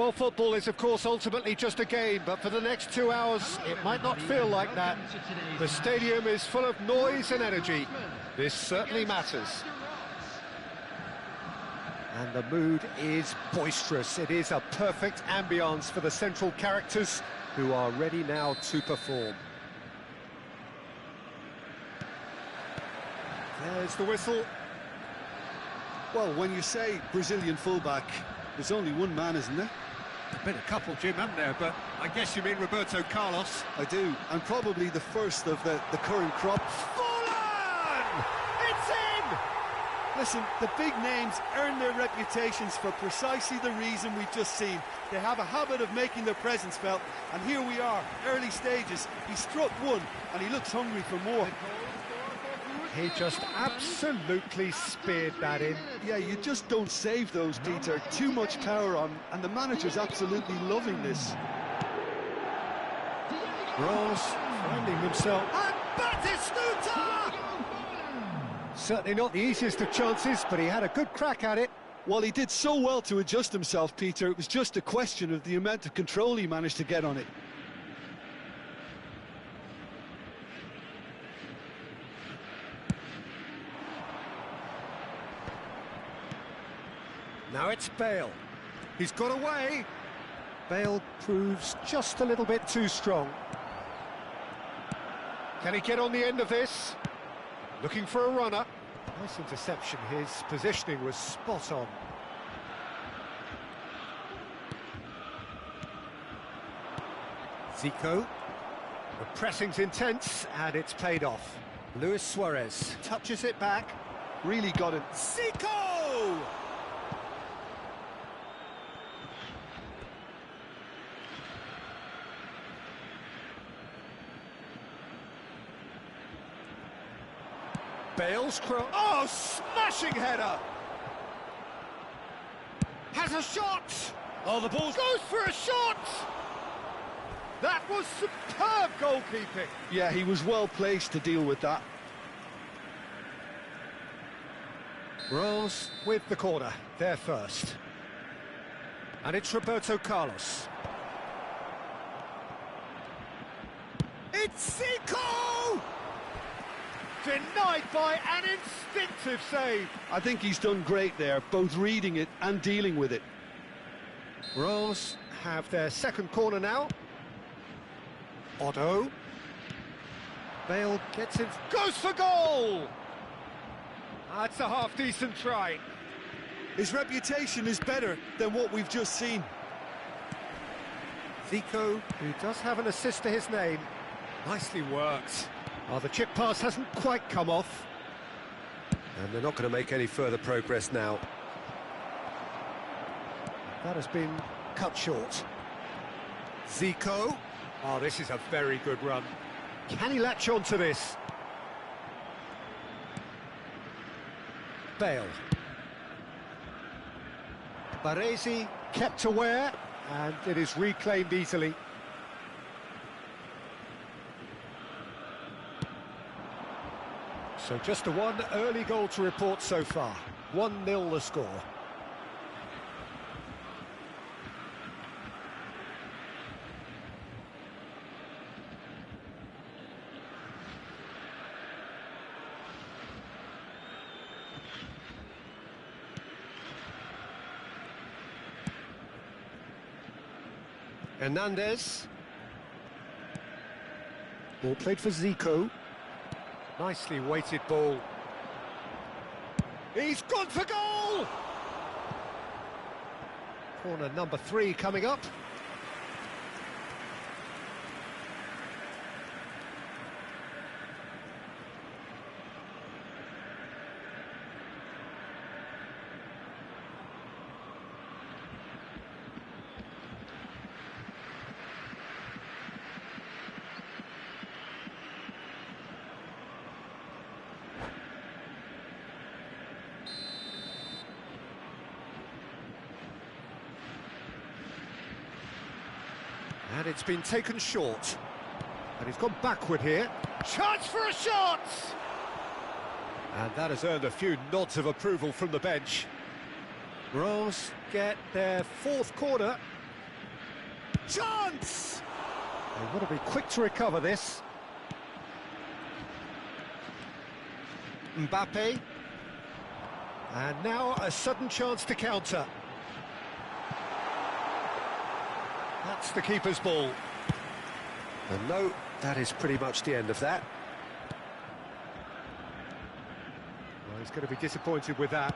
Well, football is, of course, ultimately just a game, but for the next 2 hours, it might not feel like that. The stadium is full of noise and energy. This certainly matters. And the mood is boisterous. It is a perfect ambience for the central characters who are ready now to perform. There's the whistle. Well, when you say Brazilian fullback, there's only one man, isn't there? There's been a couple, Jim, haven't there? But I guess you mean Roberto Carlos. I do, and probably the first of the current crop. Fallen! It's in! Listen, the big names earn their reputations for precisely the reason we've just seen. They have a habit of making their presence felt, and here we are, early stages. He struck one, and he looks hungry for more. He just absolutely speared that in. Yeah, you just don't save those, Peter. Too much power on, and the manager's absolutely loving this. Rose finding himself. And Batistuta! Certainly not the easiest of chances, but he had a good crack at it. Well, he did so well to adjust himself, Peter. It was just a question of the amount of control he managed to get on it. Now it's Bale. He's got away. Bale proves just a little bit too strong. Can he get on the end of this? Looking for a runner. Nice interception. His positioning was spot on. Zico. The pressing's intense, and it's paid off. Luis Suarez touches it back. Really got it. Zico! Bale's cross. Oh, smashing header! Has a shot! Oh, the ball goes for a shot! That was superb goalkeeping. Yeah, he was well placed to deal with that. Rose with the corner, there first. And it's Roberto Carlos. It's Zico! Denied by an instinctive save. I think he's done great there, both reading it and dealing with it. Rose have their second corner now. Otto. Bale gets in, goes for goal! That's a half-decent try. His reputation is better than what we've just seen. Zico, who does have an assist to his name. Nicely worked. Oh, the chip pass hasn't quite come off. And they're not going to make any further progress now. That has been cut short. Zico. Oh, this is a very good run. Can he latch on to this? Bale. Baresi kept aware, and it is reclaimed easily. So just the one early goal to report so far. 1-0 the score. Hernandez. Ball played for Zico. Nicely weighted ball. He's gone for goal! Corner number 3 coming up. And it's been taken short. And he's gone backward here. Chance for a shot! And that has earned a few nods of approval from the bench. Rose get their 4th corner. Chance! They've got to be quick to recover this. Mbappe. And now a sudden chance to counter. That's the keeper's ball. And no, that is pretty much the end of that. Well, he's going to be disappointed with that.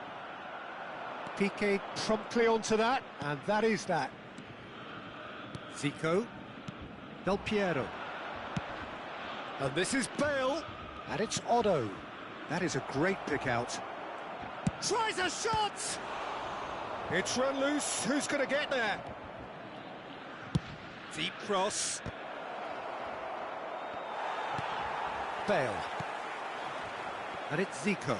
Piqué promptly onto that, and that is that. Zico. Del Piero. And this is Bale. And it's Otto. That is a great pick out. Tries a shot! It's run loose. Who's going to get there? Deep cross. Bale. And it's Zico.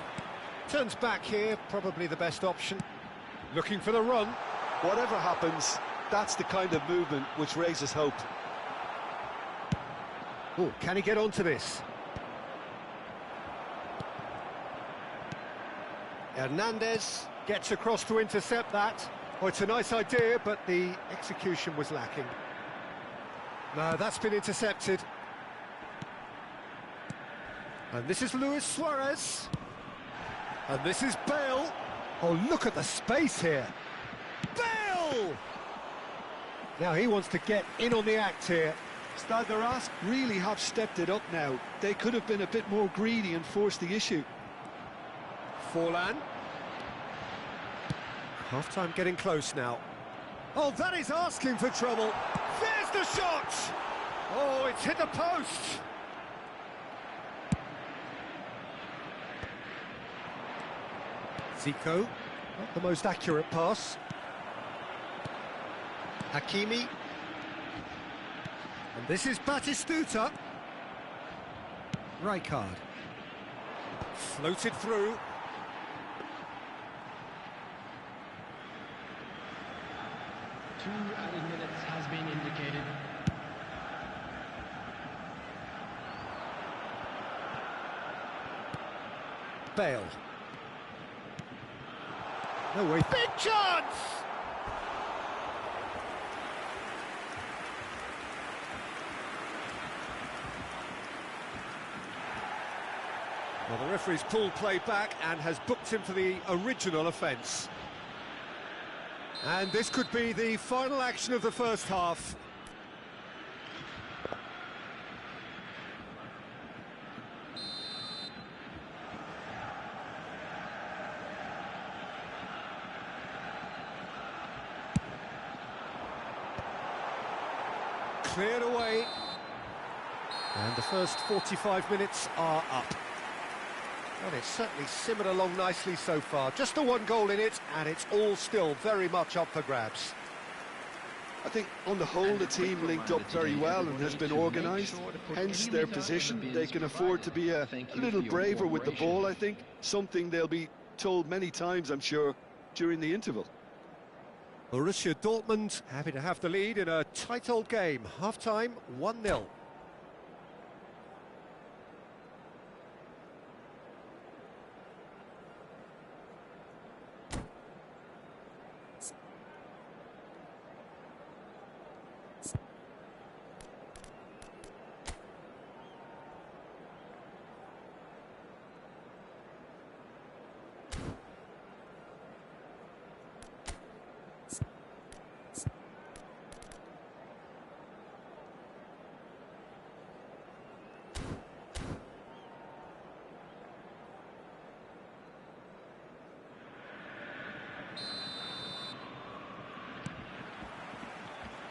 Turns back here, probably the best option. Looking for the run. Whatever happens, that's the kind of movement which raises hope. Oh, can he get onto this? Hernandez gets across to intercept that. Oh, it's a nice idea, but the execution was lacking. No, that's been intercepted. And this is Luis Suarez. And this is Bale. Oh, look at the space here. Bale! Now he wants to get in on the act here. Stade de Reims really have stepped it up now. They could have been a bit more greedy and forced the issue. Forlan. Half-time getting close now. Oh, that is asking for trouble. There's the shot! Oh, it's hit the post. Zico, not the most accurate pass. Hakimi. And this is Batistuta. Rijkaard. Floated through. Two added minutes has been indicated. Bale. No way. Big chance! Well, the referee's pulled play back and has booked him for the original offence. And this could be the final action of the first half. Cleared away. And the first 45 minutes are up. Well, it's certainly simmered along nicely so far. Just the one goal in it, and it's all still very much up for grabs. I think on the whole the team linked up very well and has been organised, hence their position. They can afford to be a little braver with the ball, I think. Something they'll be told many times, I'm sure, during the interval. Borussia Dortmund happy to have the lead in a tight old game. Half-time, 1-0.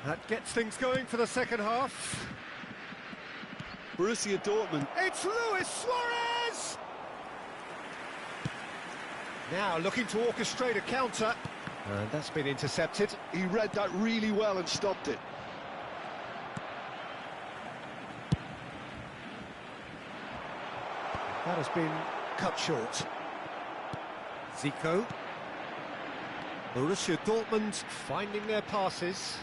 That gets things going for the second half. Borussia Dortmund. It's Luis Suarez! Now looking to orchestrate a counter. And that's been intercepted. He read that really well and stopped it. That has been cut short. Zico. Borussia Dortmund finding their passes.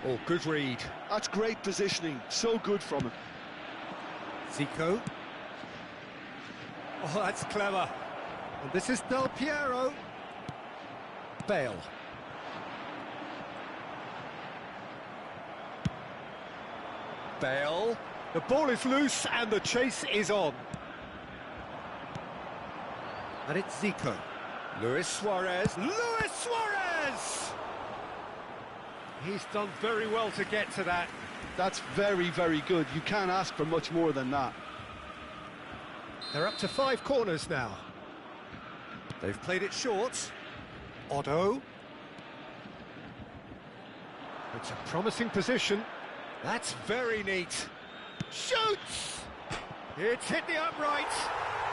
Oh, good read. That's great positioning, so good from him. Zico. Oh, that's clever. And this is Del Piero. Bale. Bale. The ball is loose and the chase is on. And it's Zico. Luis Suarez. Luis Suarez! He's done very well to get to that. That's very, very good. You can't ask for much more than that. They're up to 5 corners now. They've played it short. Otto. It's a promising position. That's very neat. Shoots! It's hit the upright.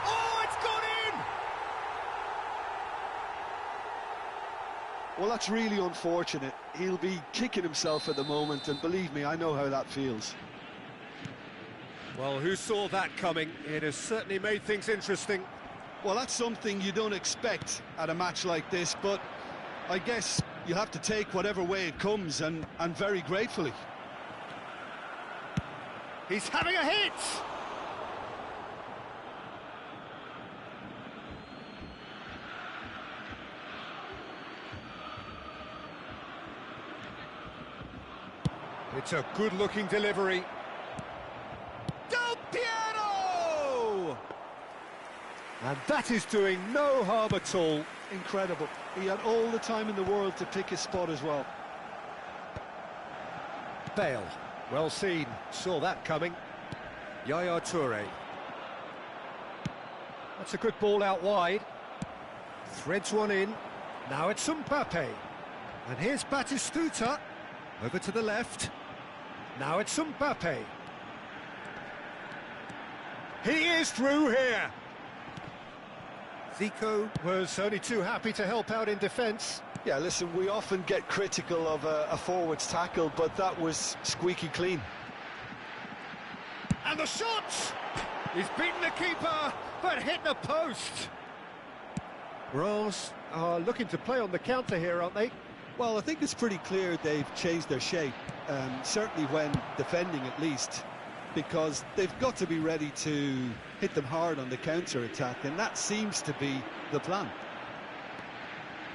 Oh, it's gone in! Well, that's really unfortunate. He'll be kicking himself at the moment, and believe me, I know how that feels. Well, who saw that coming? It has certainly made things interesting. Well, that's something you don't expect at a match like this, but I guess you have to take whatever way it comes, and very gratefully. He's having a hit! It's a good-looking delivery. Del Piero! And that is doing no harm at all. Incredible. He had all the time in the world to pick his spot as well. Bale, well seen, saw that coming. Yaya Toure. That's a good ball out wide. Threads one in. Now it's Mbappe. And here's Batistuta. Over to the left. Now it's Mbappe. He is through here. Zico was only too happy to help out in defence. Yeah, listen, we often get critical of a forward's tackle, but that was squeaky clean. And the shot! He's beaten the keeper, but hit the post. Reims are looking to play on the counter here, aren't they? Well, I think it's pretty clear they've changed their shape, certainly when defending at least, because they've got to be ready to hit them hard on the counter-attack, and that seems to be the plan.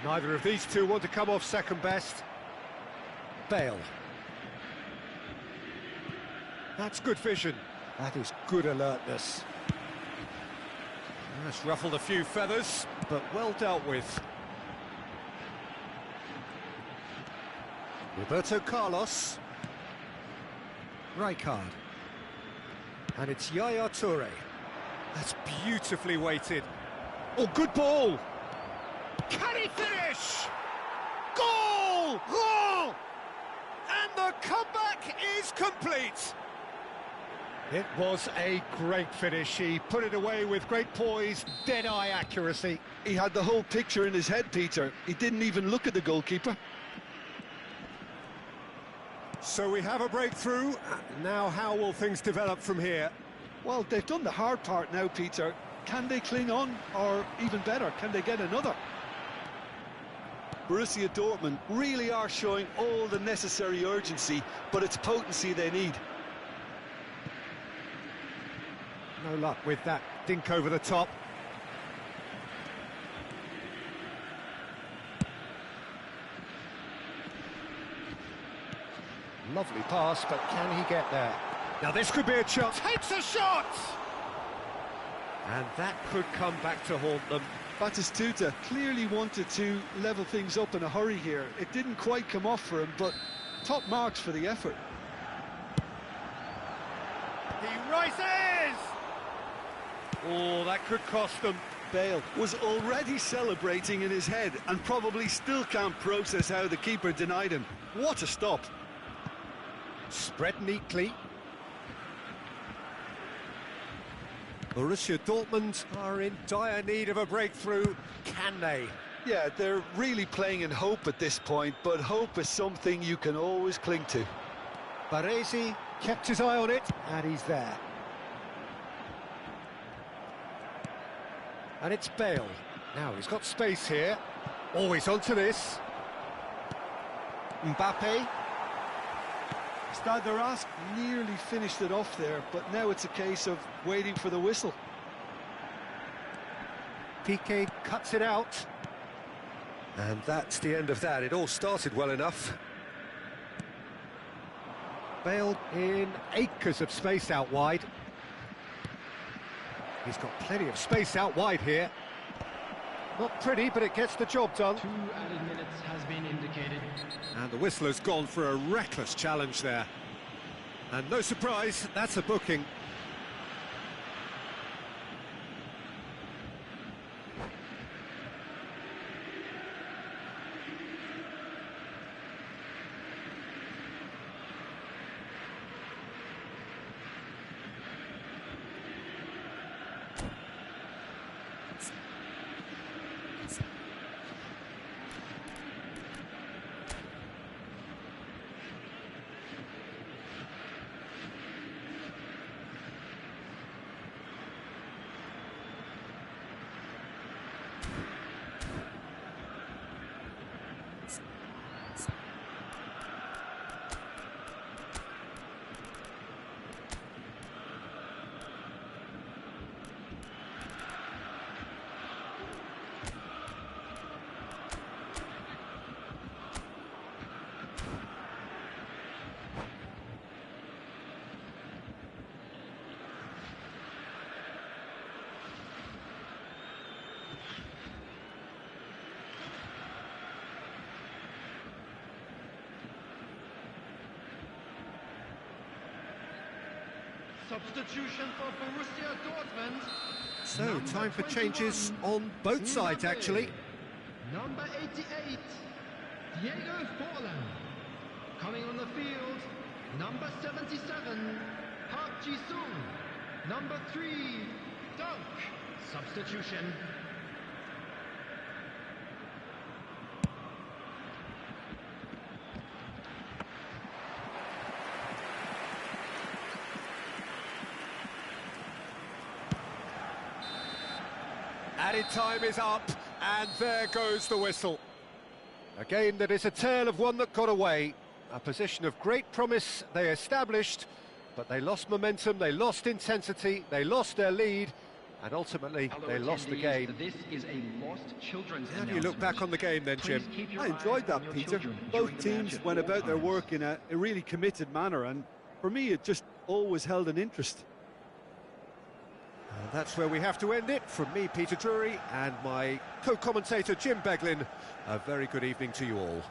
Neither of these two want to come off second best. Bale. That's good vision. That is good alertness. That's ruffled a few feathers, but well dealt with. Roberto Carlos. Rijkaard. And it's Yaya Toure. That's beautifully weighted. Oh, good ball! Can he finish? Goal! Goal! And the comeback is complete. It was a great finish. He put it away with great poise, dead-eye accuracy. He had the whole picture in his head, Peter. He didn't even look at the goalkeeper. So we have a breakthrough. Now how will things develop from here? Well, they've done the hard part now, Peter. Can they cling on, or even better, can they get another? Borussia Dortmund really are showing all the necessary urgency, but it's potency they need. No luck with that dink over the top. Lovely pass, but can he get there? Now this could be a chance. Takes a shot! And that could come back to haunt them. Batistuta clearly wanted to level things up in a hurry here. It didn't quite come off for him, but top marks for the effort. He rises! Oh, that could cost them. Bale was already celebrating in his head and probably still can't process how the keeper denied him. What a stop. Spread neatly. Borussia Dortmund are in dire need of a breakthrough. Can they? Yeah, they're really playing in hope at this point, but hope is something you can always cling to. Baresi kept his eye on it, and he's there. And it's Bale. Now he's got space here. Always onto this. Mbappe. Stade de Reims nearly finished it off there, but now it's a case of waiting for the whistle. Piqué cuts it out. And that's the end of that. It all started well enough. Bale in acres of space out wide. He's got plenty of space out wide here. Not pretty, but it gets the job done. 2 added minutes has been indicated. And the whistler's gone for a reckless challenge there. And no surprise, that's a booking. Substitution for Borussia Dortmund. So, Number time for 21, changes on both sides, Mbappe. actually. Number 88, Diego Forlan. Coming on the field, number 77, Park Ji-sung. Number 3, Dunk. Substitution. Added time is up, and there goes the whistle. A game that is a tale of one that got away. A position of great promise they established, but they lost momentum, they lost intensity, they lost their lead, and ultimately they lost the game. This is a lost children's How do you look back on the game then, Jim? I enjoyed that, Peter. Both teams went about their work in a really committed manner, and for me it just always held an interest. And that's where we have to end it. From me, Peter Drury, and my co-commentator, Jim Beglin, a very good evening to you all.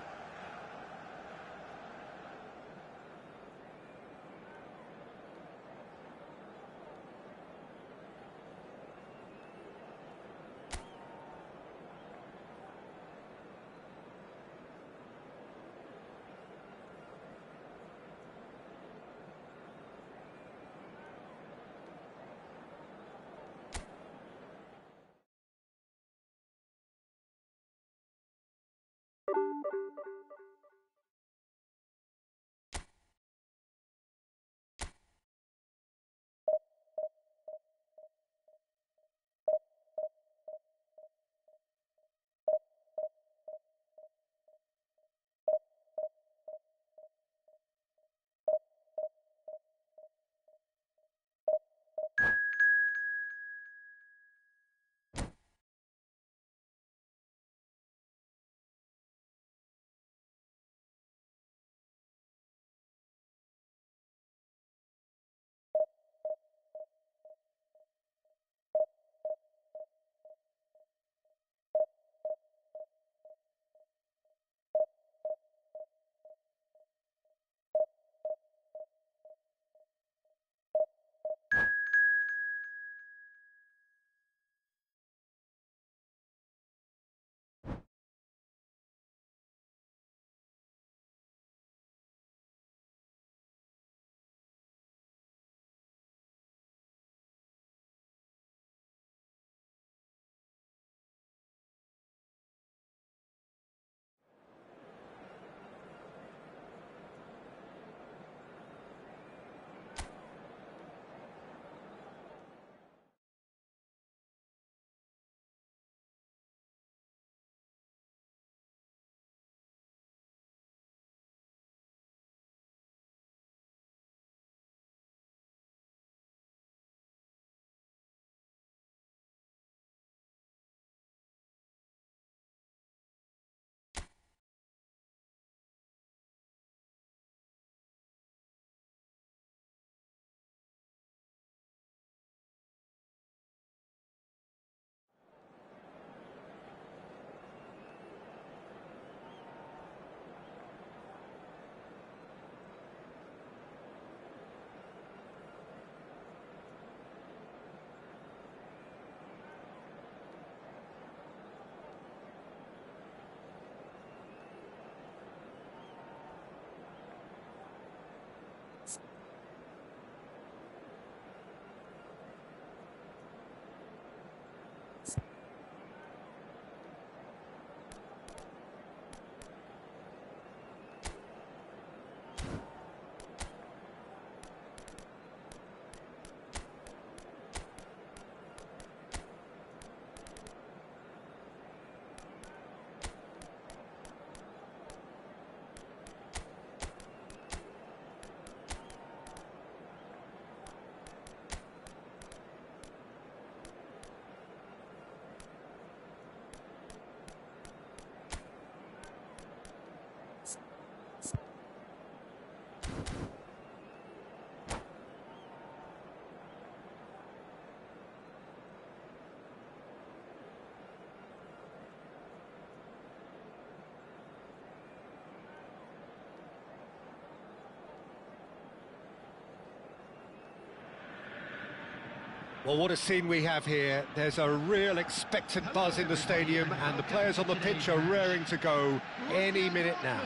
Well, what a scene we have here. There's a real expectant buzz in the stadium, and the players on the pitch are raring to go any minute now.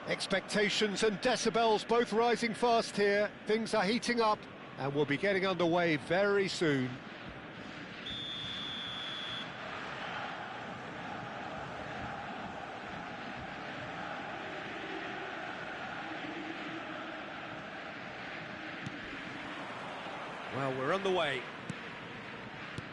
Expectations and decibels both rising fast here. Things are heating up, and we'll be getting underway very soon. Well, we're on the way.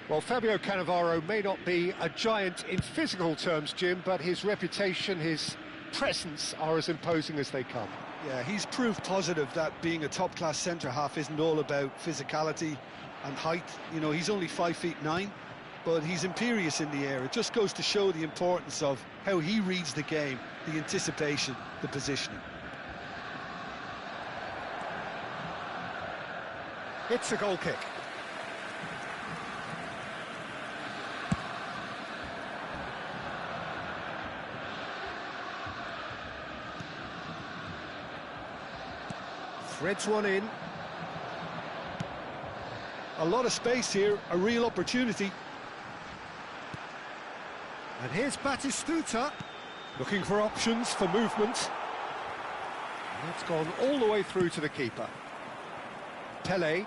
Well, Fabio Cannavaro may not be a giant in physical terms, Jim, but his reputation, his presence are as imposing as they come. Yeah, he's proof positive that being a top-class centre-half isn't all about physicality and height. You know, he's only 5'9", but he's imperious in the air. It just goes to show the importance of how he reads the game, the anticipation, the positioning. It's a goal kick. Threads one in. A lot of space here, a real opportunity. And here's Batistuta, looking for options for movement. And that's gone all the way through to the keeper. Pele.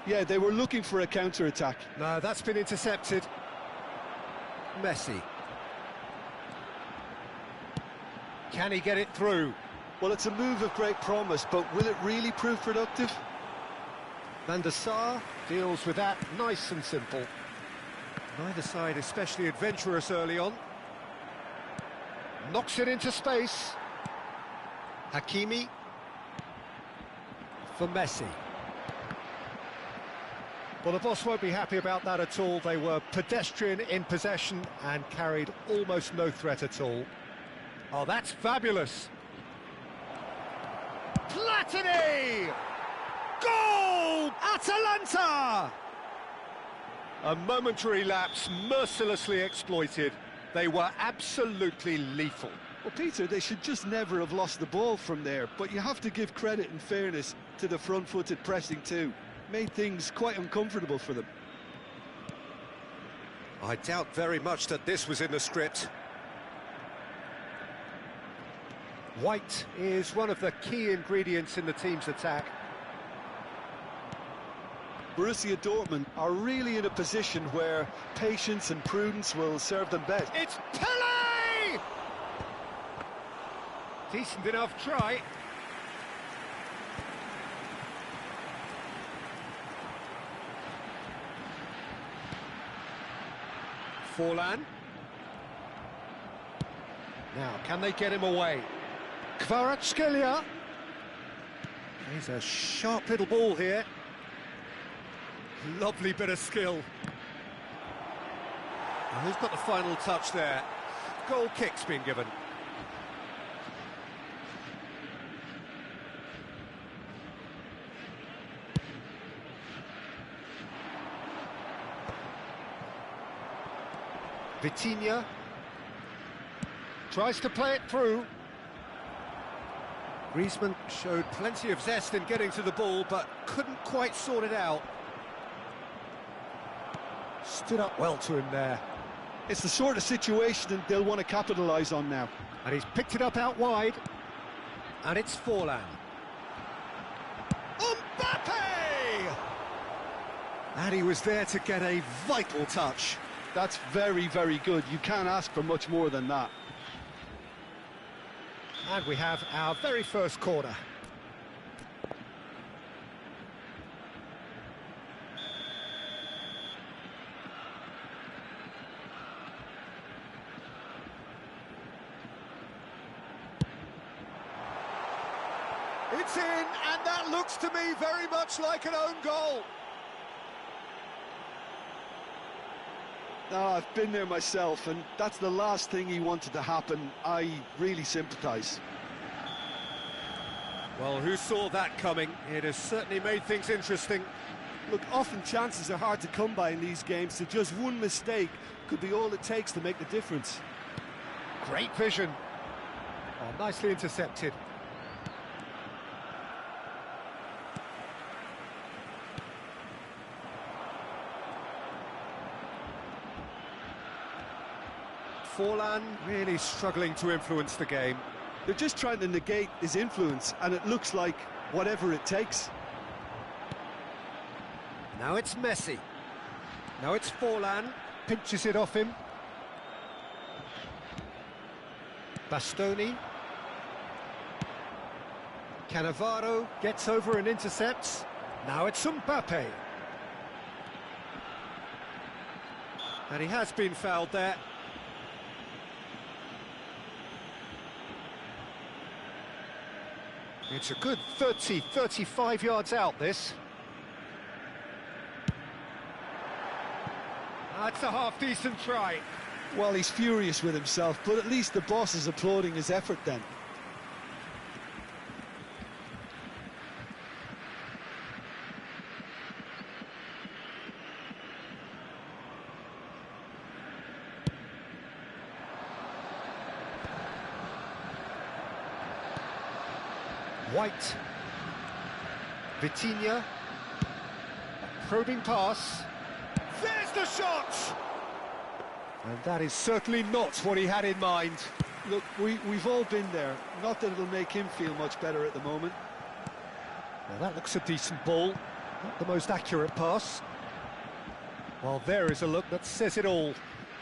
Yeah, they were looking for a counter-attack. No, that's been intercepted. Messi. Can he get it through? Well, it's a move of great promise, but will it really prove productive? Van der Sar deals with that nice and simple. Neither side especially adventurous early on. Knocks it into space. Hakimi. For Messi. Well, the boss won't be happy about that at all. They were pedestrian in possession and carried almost no threat at all. Oh, that's fabulous. Platini! Goal! Atalanta! A momentary lapse mercilessly exploited. They were absolutely lethal. Well, Peter, they should just never have lost the ball from there, but you have to give credit and fairness to the front-footed pressing too. Made things quite uncomfortable for them. I doubt very much that this was in the script. White is one of the key ingredients in the team's attack. Borussia Dortmund are really in a position where patience and prudence will serve them best. It's Pele! Decent enough try. Forlan. Now, can they get him away? Kvaratskhelia. He's a sharp little ball here. Lovely bit of skill. And who's got the final touch there? Goal kick's been given. Vitinha tries to play it through. Griezmann showed plenty of zest in getting to the ball, but couldn't quite sort it out. Stood up well to him there. It's the sort of situation they'll want to capitalise on now. And he's picked it up out wide. And it's Forlan. Mbappe! And he was there to get a vital touch. That's very, very good. You can't ask for much more than that. And we have our very first corner. It's in, and that looks to me very much like an own goal. No, I've been there myself, and that's the last thing he wanted to happen. I really sympathise. Well, who saw that coming? It has certainly made things interesting. Look, often chances are hard to come by in these games, so just one mistake could be all it takes to make the difference. Great vision. Oh, nicely intercepted. Forlan really struggling to influence the game. They're just trying to negate his influence, and it looks like whatever it takes. Now it's Messi. Now it's Forlan. Pinches it off him. Bastoni. Cannavaro gets over and intercepts. Now it's Mbappe. And he has been fouled there. It's a good 30, 35 yards out, this. That's a half-decent try. Well, he's furious with himself, but at least the boss is applauding his effort then. White. Vitinha. A probing pass. There's the shot! And that is certainly not what he had in mind. Look, we've all been there. Not that it'll make him feel much better at the moment. Now that looks a decent ball. Not the most accurate pass. Well, there is a look that says it all.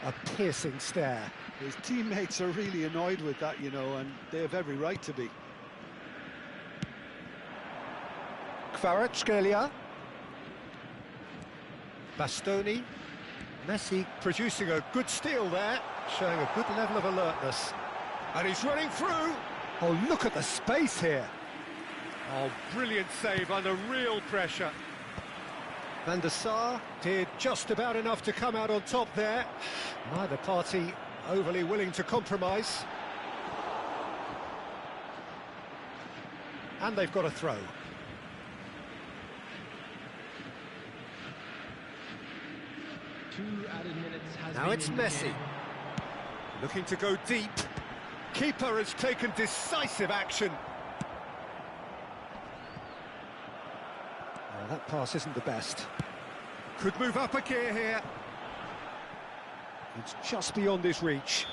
A piercing stare. His teammates are really annoyed with that, you know, and they have every right to be. Kvaratskhelia. Bastoni. Messi producing a good steal there, showing a good level of alertness. And he's running through. Oh, look at the space here. Oh, brilliant save under real pressure. Van der Sar did just about enough to come out on top there. Neither party overly willing to compromise. And they've got a throw. Now it's Messi. Looking to go deep. Keeper has taken decisive action. Oh, that pass isn't the best. Could move up a gear here. It's just beyond his reach.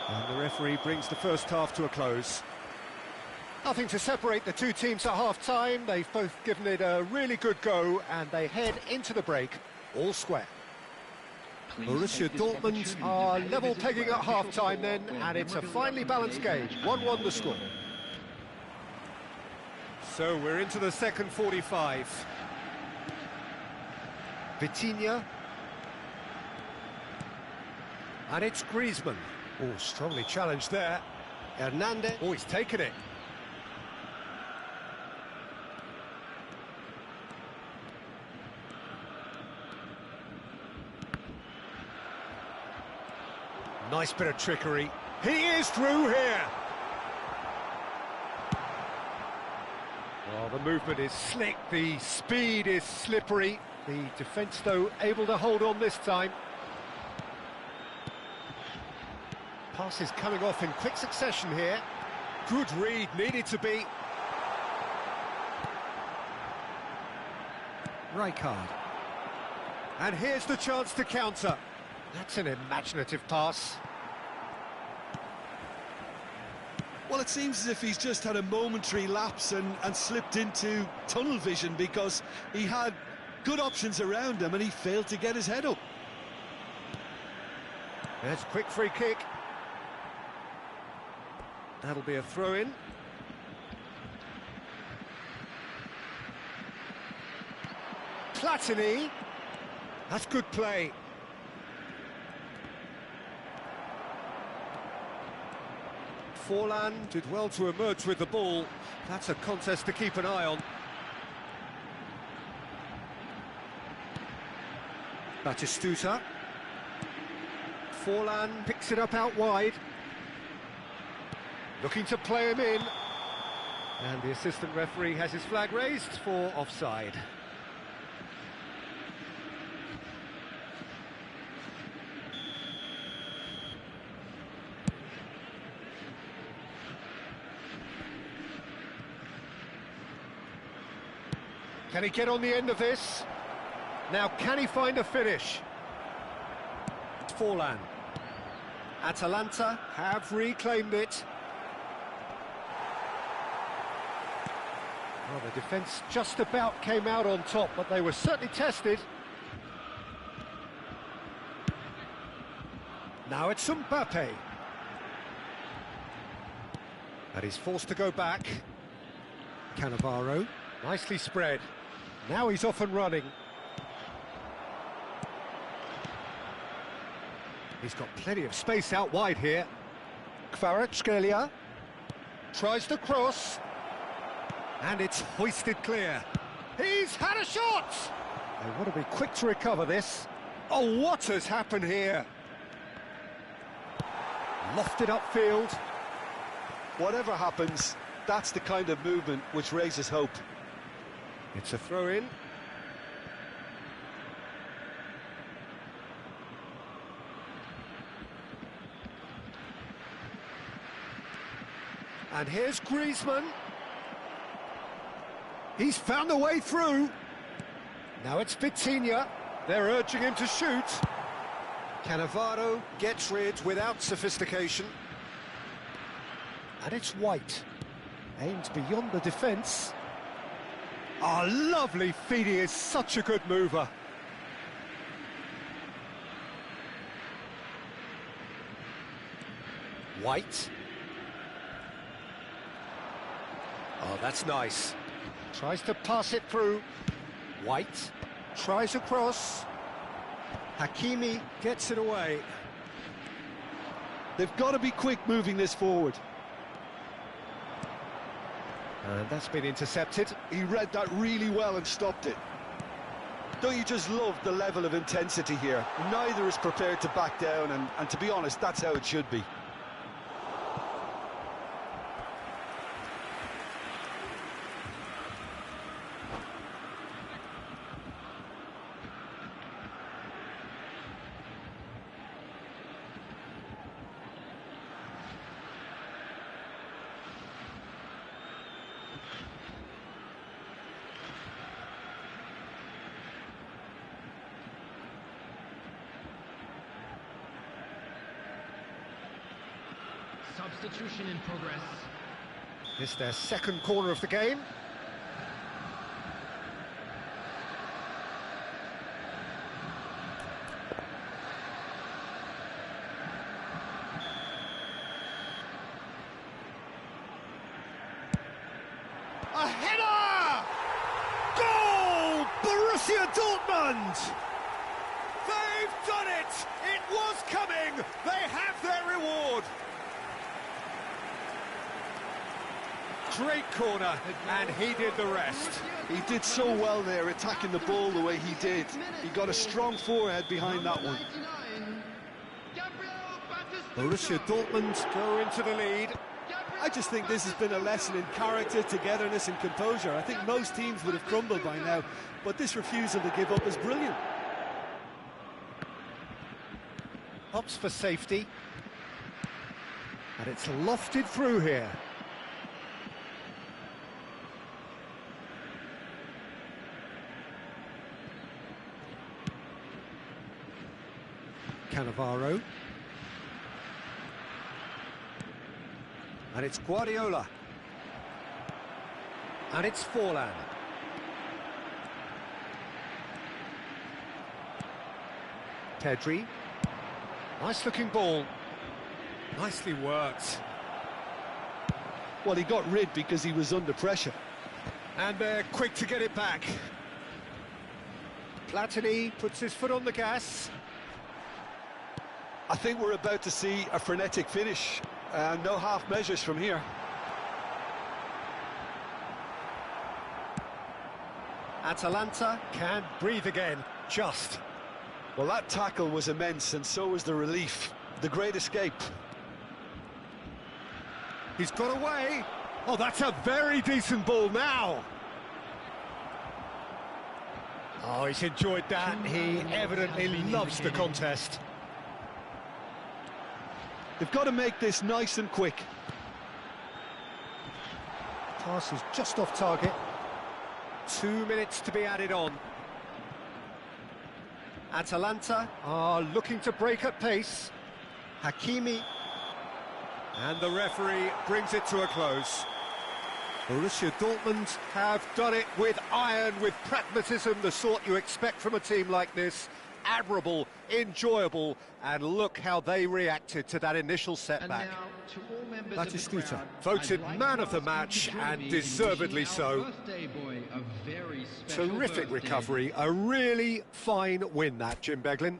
And the referee brings the first half to a close. Nothing to separate the two teams at half-time. They've both given it a really good go, and they head into the break all square. Borussia Dortmund are level pegging at half-time then, and it's a finely balanced game. 1-1 the score. So we're into the second 45. Vitinha. And it's Griezmann. Oh, strongly challenged there. Hernandez. Oh, he's taken it. Nice bit of trickery. He is through here. Well, the movement is slick, the speed is slippery. The defence, though, able to hold on this time. Passes coming off in quick succession here. Good read, needed to be. Rijkaard. And here's the chance to counter. That's an imaginative pass. Well, it seems as if he's just had a momentary lapse and slipped into tunnel vision, because he had good options around him and he failed to get his head up. That's a quick free kick. That'll be a throw-in. Platini. That's good play. Forlan did well to emerge with the ball. That's a contest to keep an eye on. Batistuta. Forlan picks it up out wide. Looking to play him in. And the assistant referee has his flag raised for offside. Can he get on the end of this? Now, can he find a finish? Forlan. Atalanta have reclaimed it. Well, the defence just about came out on top, but they were certainly tested. Now it's Mbappe. And he's forced to go back. Cannavaro, nicely spread. Now he's off and running. He's got plenty of space out wide here. Kvaratskhelia tries to cross. And it's hoisted clear. He's had a shot! They want to be quick to recover this. Oh, what has happened here? Lofted upfield. Whatever happens, that's the kind of movement which raises hope. It's a throw-in. And here's Griezmann. He's found a way through. Now it's Vitinha. They're urging him to shoot. Cannavaro gets rid without sophistication. And it's White. Aimed beyond the defence. Oh, lovely feed. He is such a good mover. White. Oh, that's nice. Tries to pass it through. White tries across. Hakimi gets it away. They've got to be quick moving this forward. And that's been intercepted. He read that really well and stopped it. Don't you just love the level of intensity here? Neither is prepared to back down, and to be honest, that's how it should be. Substitution in progress. This is their second corner of the game. A header! Goal! Borussia Dortmund! They've done it! It was coming! They have their reward! Great corner, and he did the rest. He did so well there, attacking the ball the way he did. He got a strong forehead behind that one. Borussia Dortmund go into the lead. I just think this has been a lesson in character, togetherness and composure. I think most teams would have crumbled by now, but this refusal to give up is brilliant. Hops for safety. And it's lofted through here. Cannavaro. And it's Guardiola. And it's Forlan. Pedri. Nice looking ball. Nicely worked. Well, he got rid because he was under pressure. And they're quick to get it back. Platini puts his foot on the gas. I think we're about to see a frenetic finish. No half measures from here. Atalanta can breathe again, just. Well, that tackle was immense, and so was the relief. The great escape. He's got away. Oh, that's a very decent ball now. Oh, he's enjoyed that. He evidently loves the contest. They've got to make this nice and quick. Pass is just off target. 2 minutes to be added on. Atalanta are looking to break at pace. Hakimi. And the referee brings it to a close. Borussia Dortmund have done it with iron, with pragmatism, the sort you expect from a team like this. Admirable, enjoyable, and look how they reacted to that initial And setback. now, to all members That of is the Stuta. crowd, Voted I'd like man to of the ask you match, to join and me in deservedly wishing so. our birthday boy a very special Terrific birthday. recovery, a really fine win that, Jim Beglin.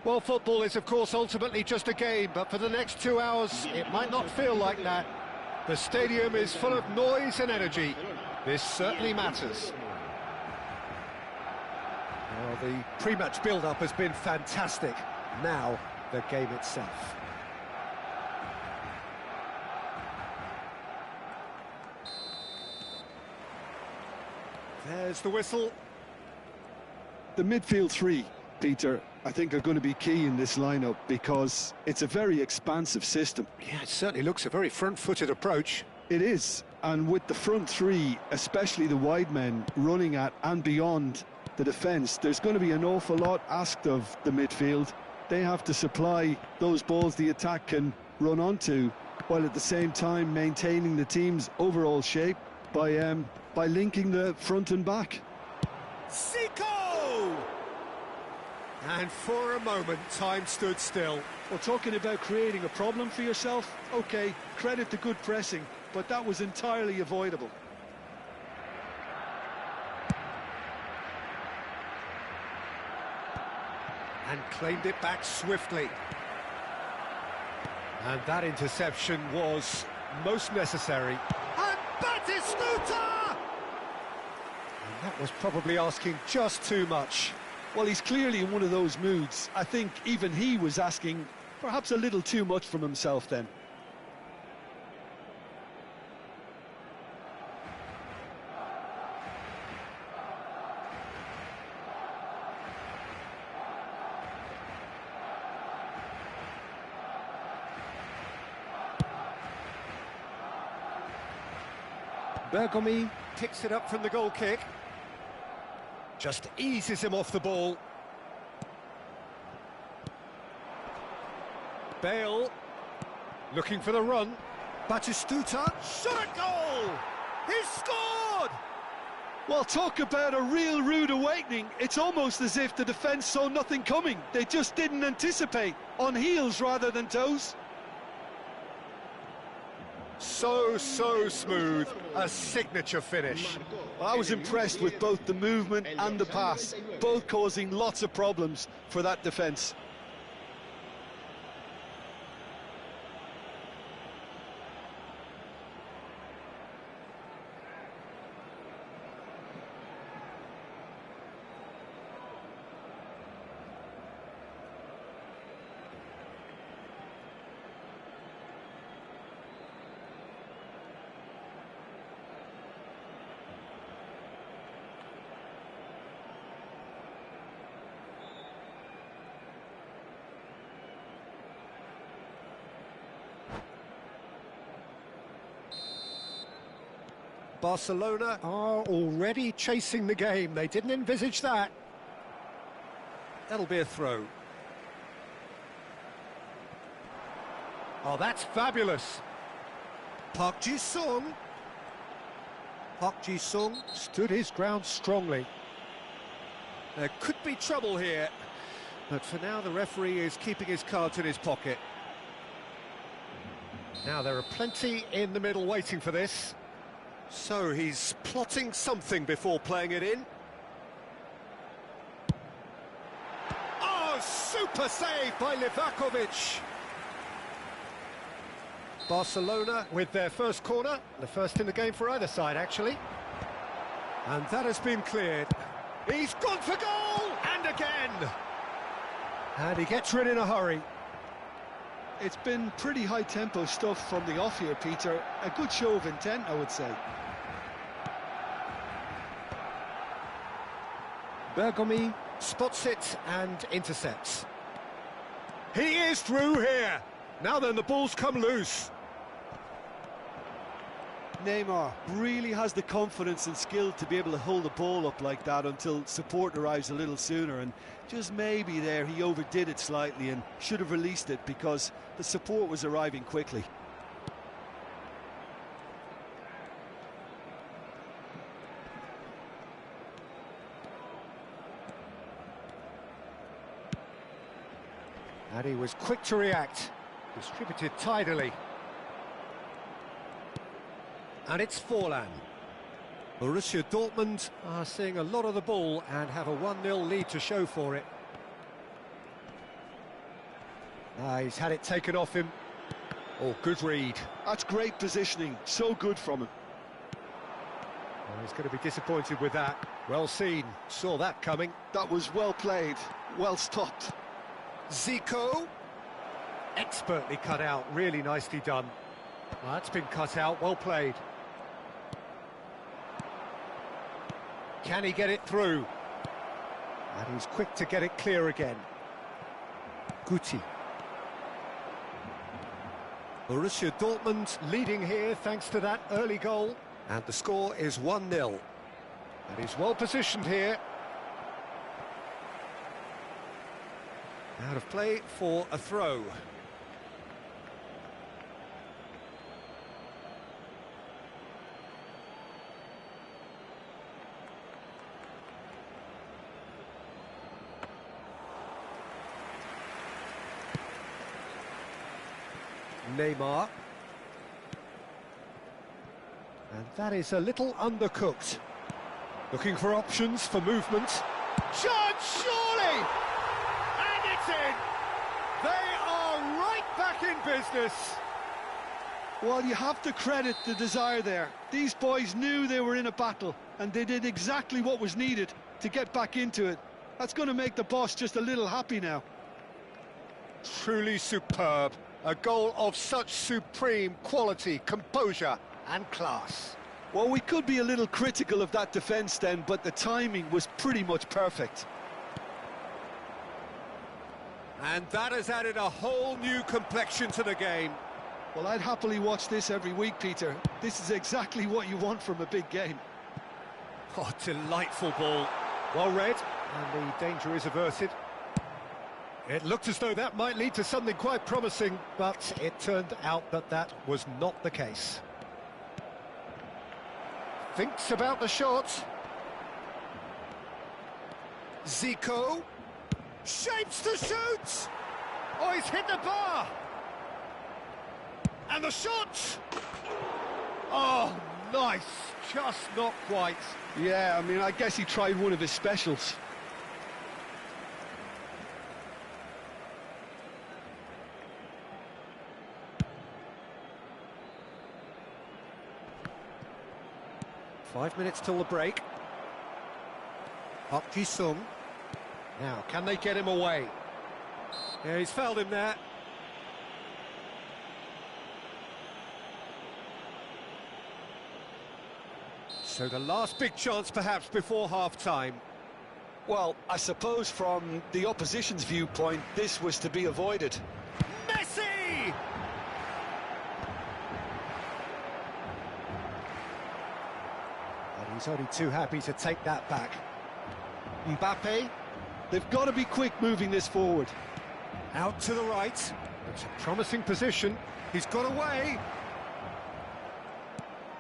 Well, football is, of course, ultimately just a game, but for the next 2 hours, it might not feel like that. The stadium is full of noise and energy. This certainly matters. Well, the pre-match build-up has been fantastic. Now, the game itself. There's the whistle. The midfield three, Peter, I think are going to be key in this lineup because it's a very expansive system. Yeah, it certainly looks a very front-footed approach. It is, and with the front three, especially the wide men, running at and beyond the defence, there's going to be an awful lot asked of the midfield. They have to supply those balls the attack can run onto, while at the same time maintaining the team's overall shape by linking the front and back. Zico! And for a moment, time stood still. Well, talking about creating a problem for yourself, OK, credit the good pressing, but that was entirely avoidable. And claimed it back swiftly. And that interception was most necessary. And Batistuta! And that was probably asking just too much. Well, he's clearly in one of those moods. I think even he was asking perhaps a little too much from himself then. Bergomi picks it up from the goal kick. Just eases him off the ball. Bale looking for the run. Batistuta shot a goal! He's scored! Well, talk about a real rude awakening. It's almost as if the defence saw nothing coming. They just didn't anticipate. On heels rather than toes. So smooth, a signature finish. Well, I was impressed with both the movement and the pass, both causing lots of problems for that defence. Barcelona are already chasing the game. They didn't envisage that. That'll be a throw. Oh, that's fabulous. Park Ji-sung. Park Ji-sung stood his ground strongly. There could be trouble here, but for now the referee is keeping his cards in his pocket. Now there are plenty in the middle waiting for this. So he's plotting something before playing it in. Oh, super save by Livakovic. Barcelona with their first corner, the first in the game for either side, actually. And that has been cleared. He's gone for goal! And again! And he gets rid in a hurry. It's been pretty high-tempo stuff from the off here, Peter. A good show of intent, I would say. Bergomi spots it and intercepts. He is through here. Now then, the ball's come loose. Neymar really has the confidence and skill to be able to hold the ball up like that until support arrives a little sooner, and just maybe there he overdid it slightly and should have released it because the support was arriving quickly. And he was quick to react, distributed tidily. And it's Forlan. Borussia Dortmund are seeing a lot of the ball and have a 1-0 lead to show for it. He's had it taken off him. Oh, good read. That's great positioning, so good from him. Oh, he's going to be disappointed with that. Well seen, saw that coming. That was well played, well stopped. Zico. Expertly cut out, really nicely done. Well, that's been cut out, well played. Can he get it through? And he's quick to get it clear again. Guti. Borussia Dortmund leading here thanks to that early goal. And the score is 1-0. And he's well positioned here. Out of play for a throw. Neymar. And that is a little undercooked. Looking for options for movement. Chance, surely! And it's in! They are right back in business. Well, you have to credit the desire there. These boys knew they were in a battle, and they did exactly what was needed to get back into it. That's going to make the boss just a little happy now. Truly superb. A goal of such supreme quality, composure and class. Well, we could be a little critical of that defence then, but the timing was pretty much perfect. And that has added a whole new complexion to the game. Well, I'd happily watch this every week, Peter. This is exactly what you want from a big game. Oh, delightful ball. Well read, and the danger is averted. It looked as though that might lead to something quite promising, but it turned out that that was not the case. Thinks about the shot. Zico. Shapes to shoot! Oh, he's hit the bar! And the shot! Oh, nice. Just not quite. Yeah, I mean, I guess he tried one of his specials. Five minutes till the break. Park Ji-sung. Now, can they get him away? Yeah, he's fouled him there. So the last big chance perhaps before half-time. Well, I suppose from the opposition's viewpoint, this was to be avoided. Messi! And he's only too happy to take that back. Mbappe. They've got to be quick moving this forward. Out to the right. It's a promising position. He's got away.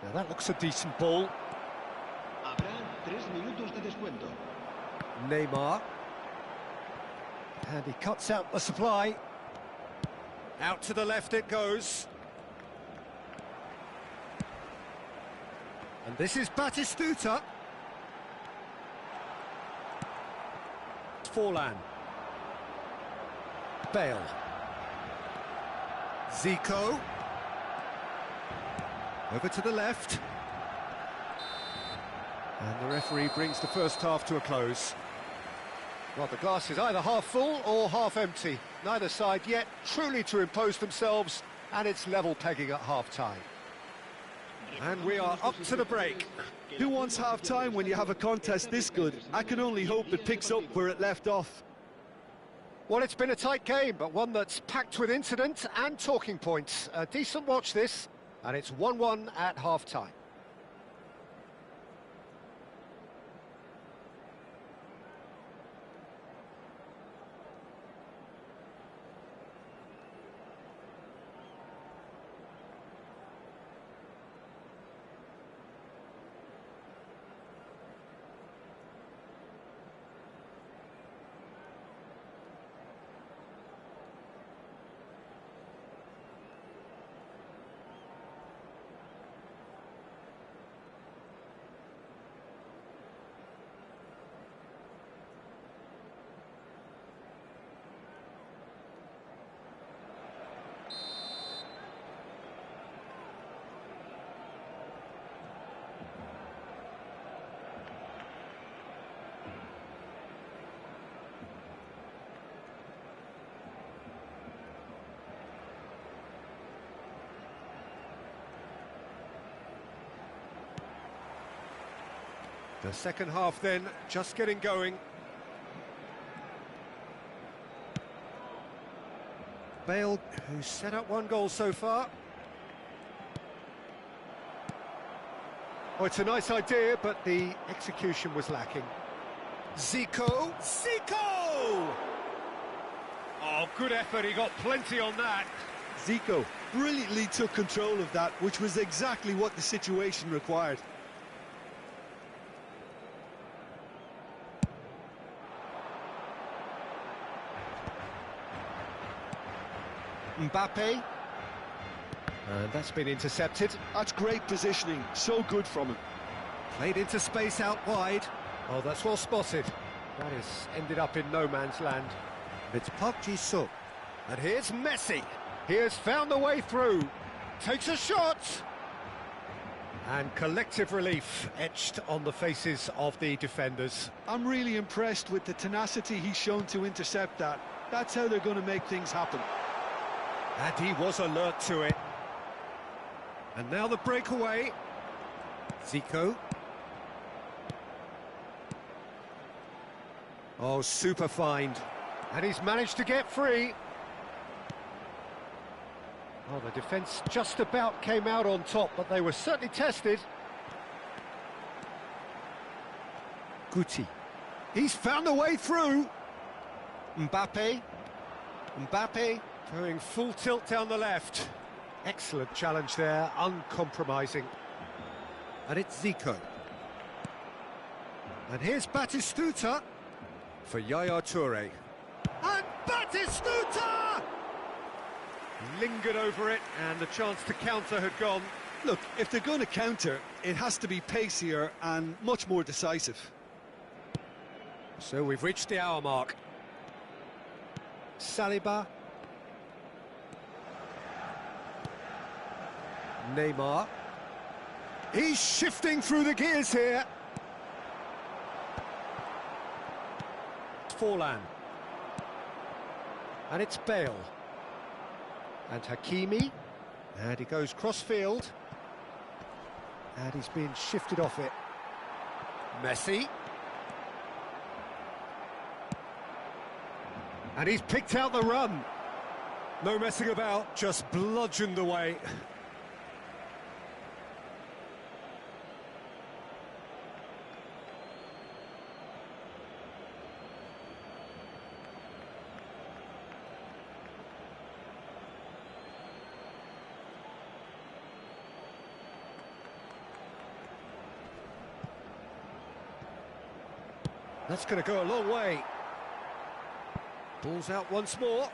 Now that looks a decent ball. Habrá 3 minutos de descuento. Neymar. And he cuts out the supply. Out to the left it goes. And this is Batistuta. Forlan. Bale. Zico. Over to the left. And the referee brings the first half to a close. Well, the glass is either half full or half empty. Neither side yet truly to impose themselves, and it's level pegging at half-time. And we are up to the break. Who wants half-time when you have a contest this good? I can only hope it picks up where it left off. Well, it's been a tight game, but one that's packed with incident and talking points. A decent watch this, and it's 1-1 at half-time. The second half then, just getting going. Bale, who's set up one goal so far. Oh, it's a nice idea, but the execution was lacking. Zico! Oh, good effort, he got plenty on that. Zico brilliantly took control of that, which was exactly what the situation required. Mbappe. And that's been intercepted. That's great positioning, so good from him. Played into space out wide. Oh, that's well spotted. That has ended up in no man's land. It's Park Ji-sung. And here's Messi. He has found the way through. Takes a shot. And collective relief etched on the faces of the defenders. I'm really impressed with the tenacity he's shown to intercept that. That's how they're going to make things happen. And he was alert to it. And now the breakaway. Zico. Oh, super find. And he's managed to get free. Oh, the defence just about came out on top, but they were certainly tested. Guti. He's found a way through. Mbappe. Going full tilt down the left. Excellent challenge there, uncompromising. And it's Zico. And here's Batistuta for Yaya Toure. And Batistuta! Lingered over it, and the chance to counter had gone. Look, if they're going to counter, it has to be pacier and much more decisive. So we've reached the hour mark. Saliba. Neymar. He's shifting through the gears here. Forlan. And it's Bale. And Hakimi. And he goes cross-field. And he's being shifted off it. Messi. And he's picked out the run. No messing about, just bludgeoned away. That's going to go a long way. Ball's out once more.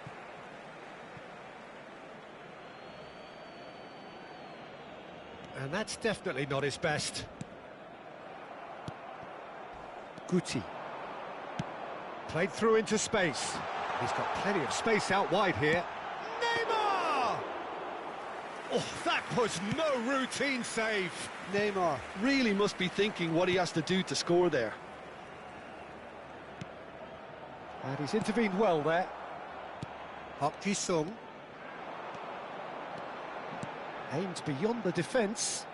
And that's definitely not his best. Guti. Played through into space. He's got plenty of space out wide here. Neymar! Oh, that was no routine save. Neymar really must be thinking what he has to do to score there. And he's intervened well there. Park Ji-sung. Aimed beyond the defence.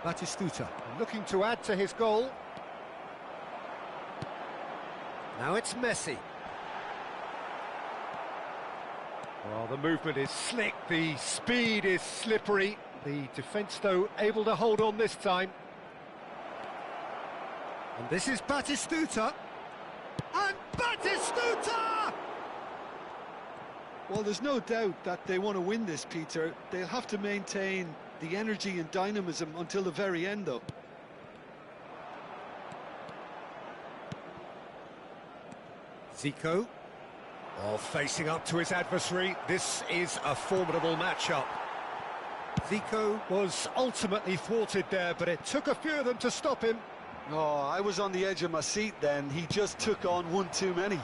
Batistuta looking to add to his goal. Now it's Messi. Well, the movement is slick, the speed is slippery. The defence, though, able to hold on this time. And this is Batistuta. And Batistuta! Well, there's no doubt that they want to win this, Peter. They'll have to maintain the energy and dynamism until the very end, though. Zico. Oh, facing up to his adversary. This is a formidable matchup. Zico was ultimately thwarted there, but it took a few of them to stop him. Oh, I was on the edge of my seat then. He just took on one too many.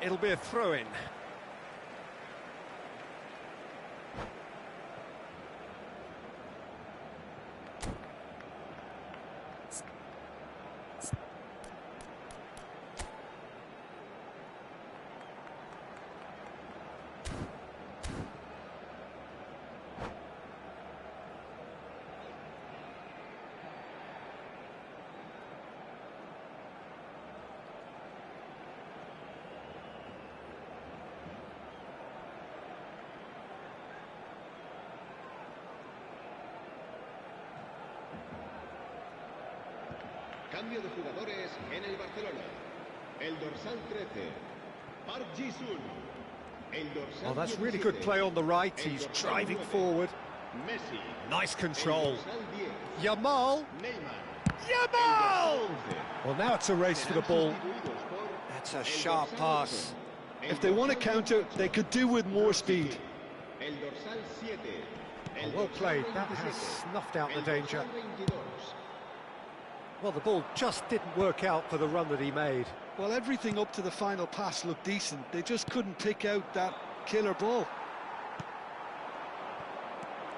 It'll be a throw-in. Cambio de jugadores en el Barcelona. El dorsal 13, Park Ji-sun. El dorsal Oh, that's really 17, good play on the right. el He's dorsal driving 9, forward. Messi. Nice El control. dorsal 10, Yamal. Neymar. Yamal! El dorsal 11, Well, now it's a race for the serán ball. sustituidos por That's a el sharp dorsal pass. 8, el If they want to dorsal counter, 28, they could do with more speed. El dorsal 7, el Well dorsal played. That 27, has snuffed out the el danger. dorsal 22. Well, the ball just didn't work out for the run that he made. Well, everything up to the final pass looked decent. They just couldn't pick out that killer ball.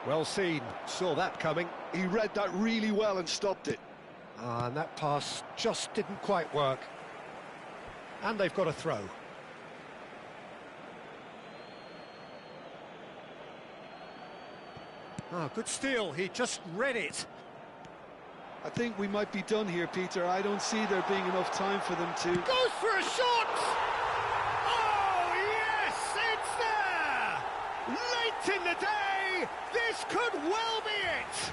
Well seen. Saw that coming. He read that really well and stopped it. And that pass just didn't quite work. And they've got a throw. Ah, good steal. He just read it. I think we might be done here, Peter. I don't see there being enough time for them to... Goes for a shot! Oh, yes, it's there! Late in the day, this could well be it!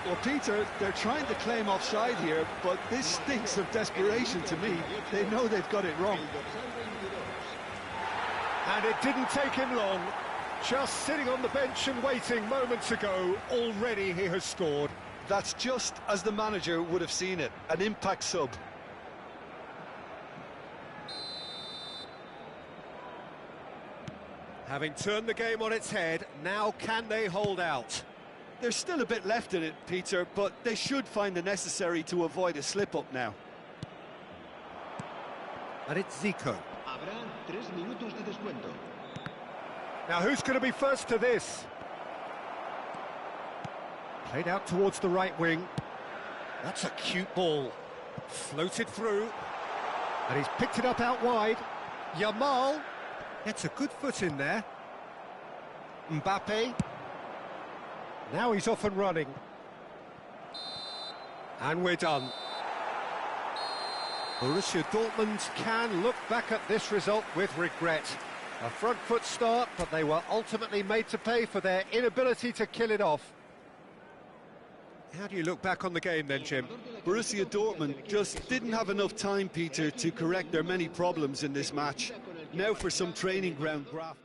Well, Peter, they're trying to claim offside here, but this stinks of desperation to me. They know they've got it wrong. And it didn't take him long. Just sitting on the bench and waiting moments ago, already he has scored. That's just as the manager would have seen it, an impact sub. Having turned the game on its head, now can they hold out? There's still a bit left in it, Peter, but they should find the necessary to avoid a slip-up now. And it's Zico. Habrá 3 minutos de descuento. Now who's going to be first to this? Played out towards the right wing. That's a cute ball. Floated through. And he's picked it up out wide. Yamal gets a good foot in there. Mbappe. Now he's off and running. And we're done. Borussia Dortmund can look back at this result with regret. A front foot start, but they were ultimately made to pay for their inability to kill it off. How do you look back on the game then, Jim? Borussia Dortmund just didn't have enough time, Peter, to correct their many problems in this match. Now for some training ground graft.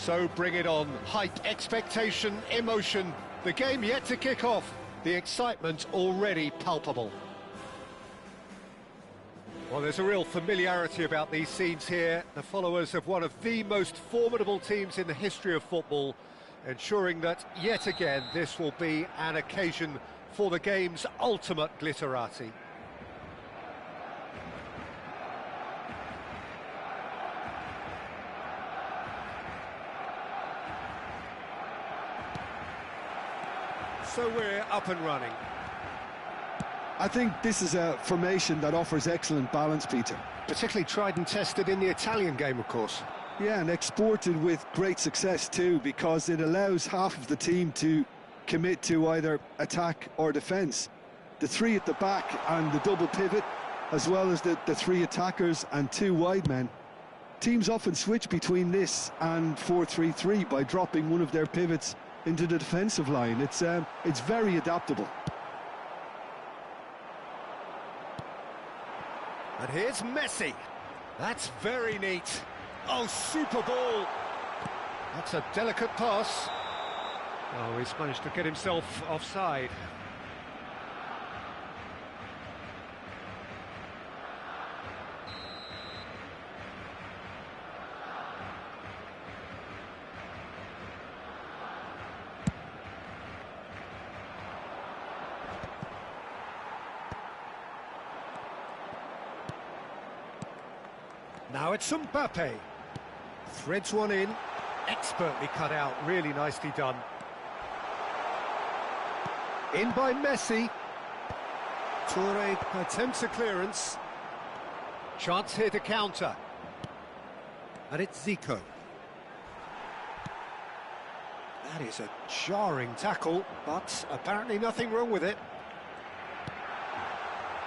So bring it on. Hype, expectation, emotion. The game yet to kick off. The excitement already palpable. Well, there's a real familiarity about these scenes here. The followers of one of the most formidable teams in the history of football, ensuring that, yet again, this will be an occasion for the game's ultimate glitterati. So we're up and running. I think this is a formation that offers excellent balance, Peter. Particularly tried and tested in the Italian game, of course. Yeah, and exported with great success too, because it allows half of the team to commit to either attack or defence. The three at the back and the double pivot, as well as the three attackers and two wide men. Teams often switch between this and 4-3-3 by dropping one of their pivots into the defensive line. It's very adaptable. And here's Messi. That's very neat. Oh, super ball. That's a delicate pass. Oh, he's managed to get himself offside. Now it's Mbappe. Threads one in. Expertly cut out. Really nicely done. In by Messi. Toure attempts a clearance. Chance here to counter. And it's Zico. That is a jarring tackle, but apparently nothing wrong with it.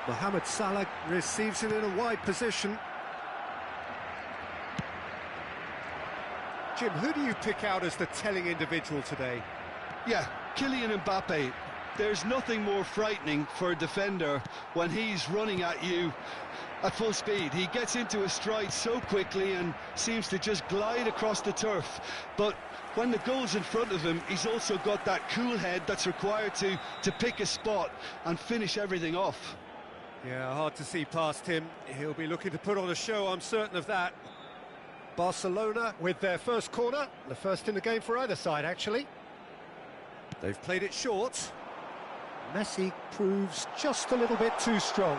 Mohamed Salah receives it in a wide position. Jim, who do you pick out as the telling individual today? Yeah, Kylian Mbappe. There's nothing more frightening for a defender when he's running at you at full speed. He gets into a stride so quickly and seems to just glide across the turf. But when the goal's in front of him, he's also got that cool head that's required to pick a spot and finish everything off. Yeah, hard to see past him. He'll be looking to put on a show, I'm certain of that. Barcelona with their first corner, the first in the game for either side, actually. They've played it short. Messi proves just a little bit too strong.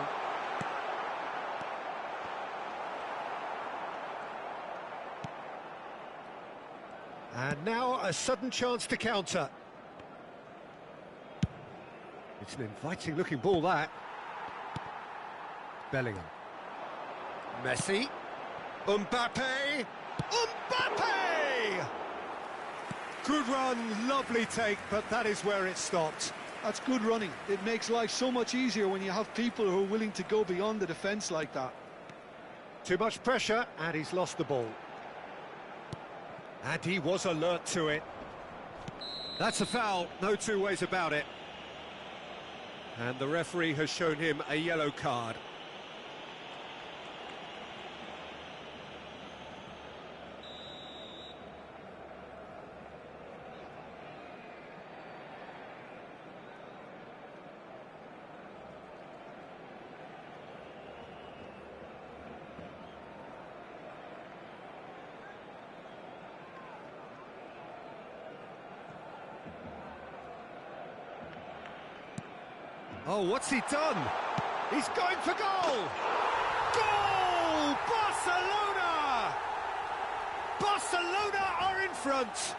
And now a sudden chance to counter. It's an inviting-looking ball, that. Bellingham. Messi. Mbappe! Mbappe! Good run, lovely take, but that is where it stopped. That's good running. It makes life so much easier when you have people who are willing to go beyond the defence like that. Too much pressure, and he's lost the ball. And he was alert to it. That's a foul, no two ways about it. And the referee has shown him a yellow card. Oh, what's he done? He's going for goal! Goal! Barcelona! Barcelona are in front!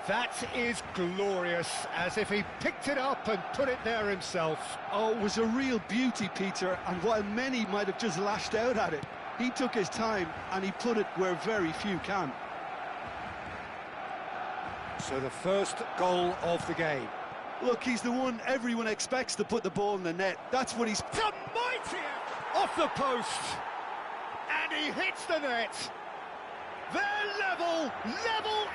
That is glorious, as if he picked it up and put it there himself. Oh, it was a real beauty, Peter, and while many might have just lashed out at it, he took his time and he put it where very few can. So the first goal of the game. Look, he's the one everyone expects to put the ball in the net. That's what he's... It's a mighty off the post, and he hits the net. They're level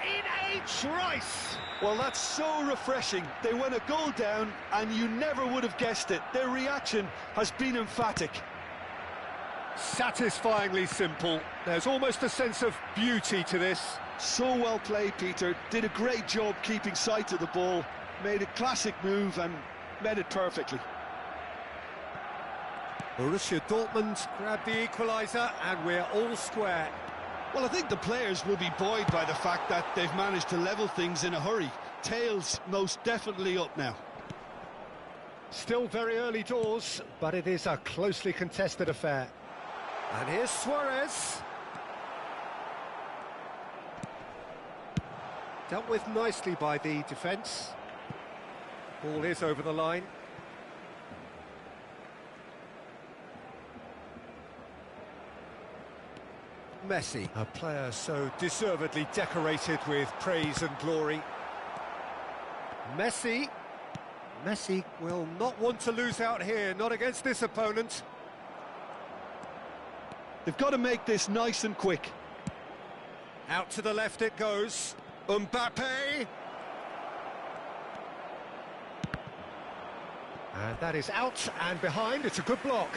in a trice. Well, that's so refreshing. They went a goal down, and you never would have guessed it. Their reaction has been emphatic. Satisfyingly simple. There's almost a sense of beauty to this. So well played, Peter. Did a great job keeping sight of the ball. Made a classic move and met it perfectly. Borussia Dortmund grab the equaliser and we're all square. Well, I think the players will be buoyed by the fact that they've managed to level things in a hurry. Tails most definitely up now. Still very early doors, but it is a closely contested affair. And here's Suarez. Dealt with nicely by the defence. Ball is over the line. Messi, a player so deservedly decorated with praise and glory. Messi will not want to lose out here, not against this opponent. They've got to make this nice and quick. Out to the left it goes. Mbappe. And that is out and behind. It's a good block.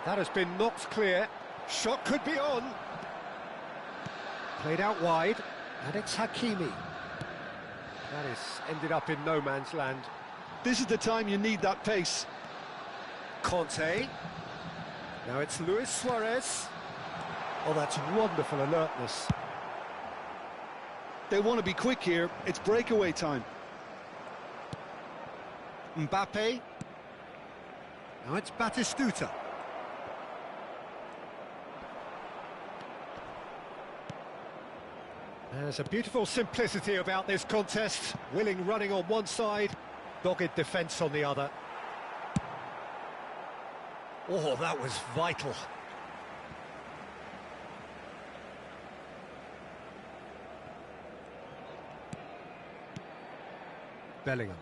That has been knocked clear. Shot could be on. Played out wide, and it's Hakimi. That is ended up in no man's land. This is the time you need that pace. Conte. Now it's Luis Suarez. Oh, that's wonderful alertness. They want to be quick here. It's breakaway time. Mbappe. Now it's Batistuta. There's a beautiful simplicity about this contest. Willing running on one side, dogged defence on the other. Oh, that was vital. Bellingham.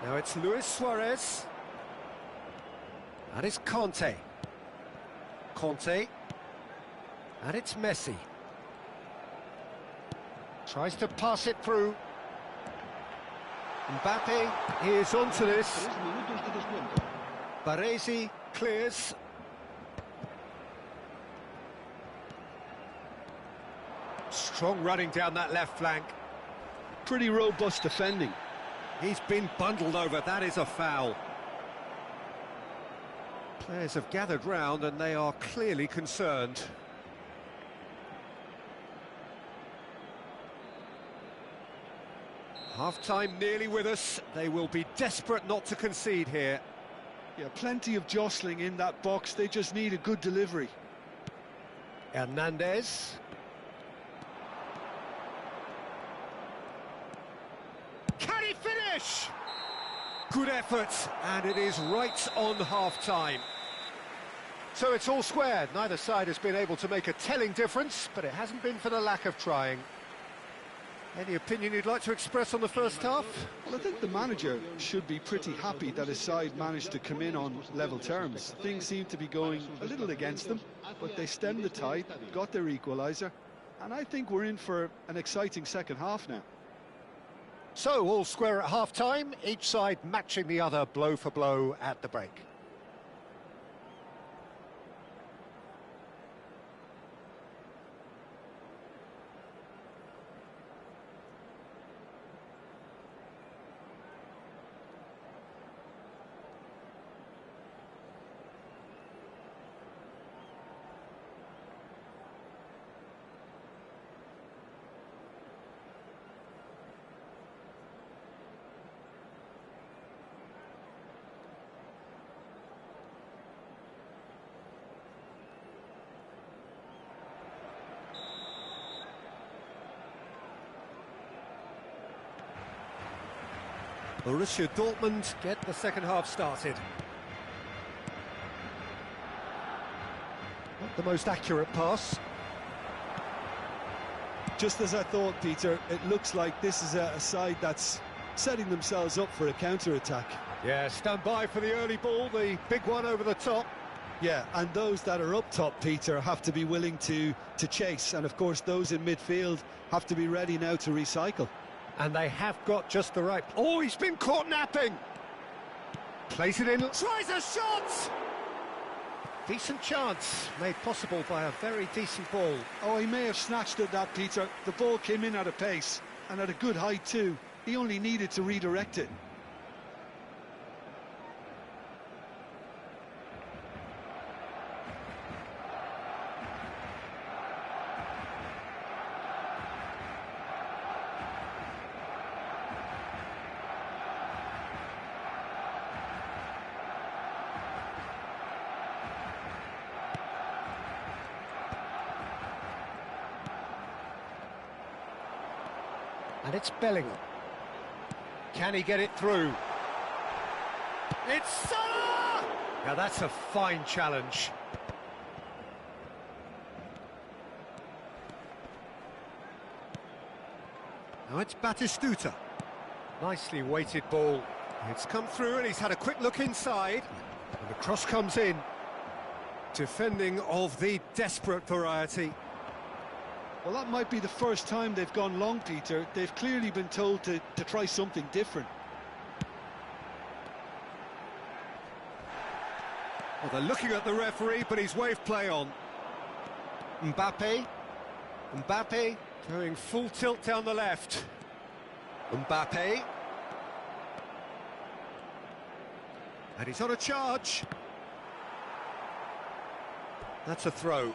Now it's Luis Suarez. And it's Conte. Conte. And it's Messi. Tries to pass it through. Mbappe is onto this. Baresi clears. Strong running down that left flank. Pretty robust defending. He's been bundled over. That is a foul. Players have gathered round and they are clearly concerned. Half-time nearly with us. They will be desperate not to concede here. Yeah, plenty of jostling in that box. They just need a good delivery. Hernandez. Can he finish? Good effort, and it is right on half-time. So it's all square. Neither side has been able to make a telling difference, but it hasn't been for the lack of trying. Any opinion you'd like to express on the first half? Well, I think the manager should be pretty happy that his side managed to come in on level terms. Things seem to be going a little against them, but they stemmed the tide, got their equaliser, and I think we're in for an exciting second half now. So, all square at half-time, each side matching the other blow for blow at the break. Borussia Dortmund get the second half started. Not the most accurate pass. Just as I thought, Peter, it looks like this is a side that's setting themselves up for a counter-attack. Yeah, stand by for the early ball, the big one over the top. Yeah, and those that are up top, Peter, have to be willing to chase. And, of course, those in midfield have to be ready now to recycle. And they have got just the right... Oh, he's been caught napping! Plays it in, tries a shot! Decent chance, made possible by a very decent ball. Oh, he may have snatched at that, Peter. The ball came in at a pace, and at a good height too. He only needed to redirect it. And it's Bellingham. Can he get it through? It's Salah! Now that's a fine challenge. Now it's Batistuta. Nicely weighted ball. It's come through and he's had a quick look inside. And the cross comes in. Defending of the desperate variety. Well, that might be the first time they've gone long, Peter. They've clearly been told to try something different. Well, they're looking at the referee, but he's waved play on. Mbappe. Mbappe going full tilt down the left. Mbappe. And he's on a charge. That's a throw.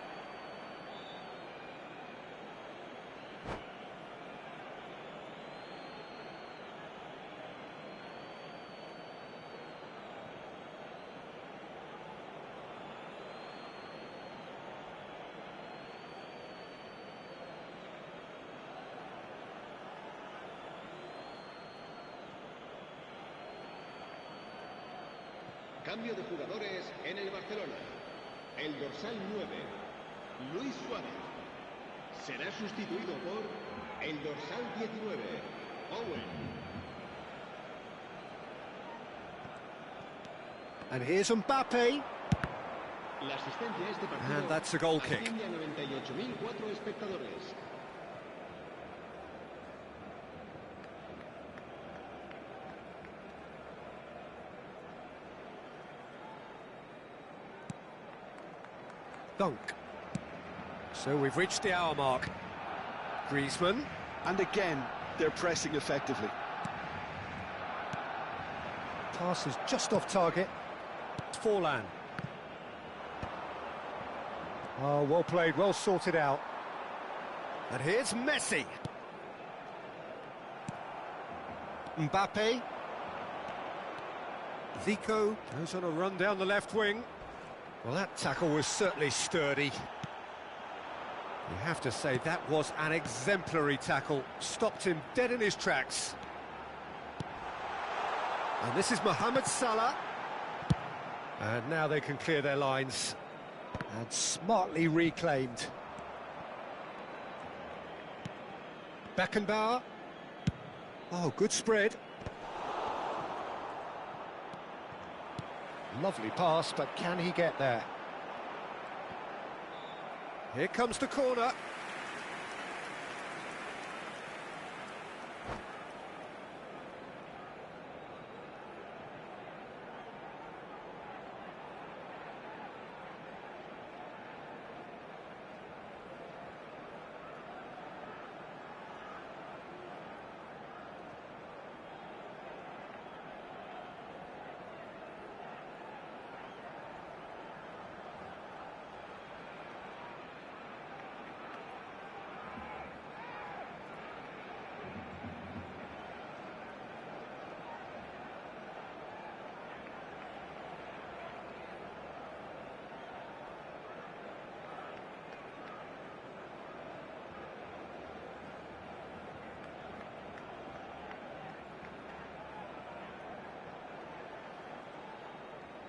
Cambio de jugadores en el Barcelona. El dorsal 9, Luis Suárez, será sustituido por el dorsal 19, Owen. And here's Mbappe. La asistencia a este partido And that's a goal kick. asciende a 98.004 espectadores. Dunk. So we've reached the hour mark. Griezmann. And again, they're pressing effectively. Pass is just off target. Forlan. Oh, well played, well sorted out. And here's Messi. Mbappe. Zico goes on a run down the left wing. Well, that tackle was certainly sturdy. You have to say that was an exemplary tackle. Stopped him dead in his tracks. And this is Mohamed Salah. And now they can clear their lines. And smartly reclaimed. Beckenbauer. Oh, good spread. Lovely pass, but can he get there? Here comes the corner.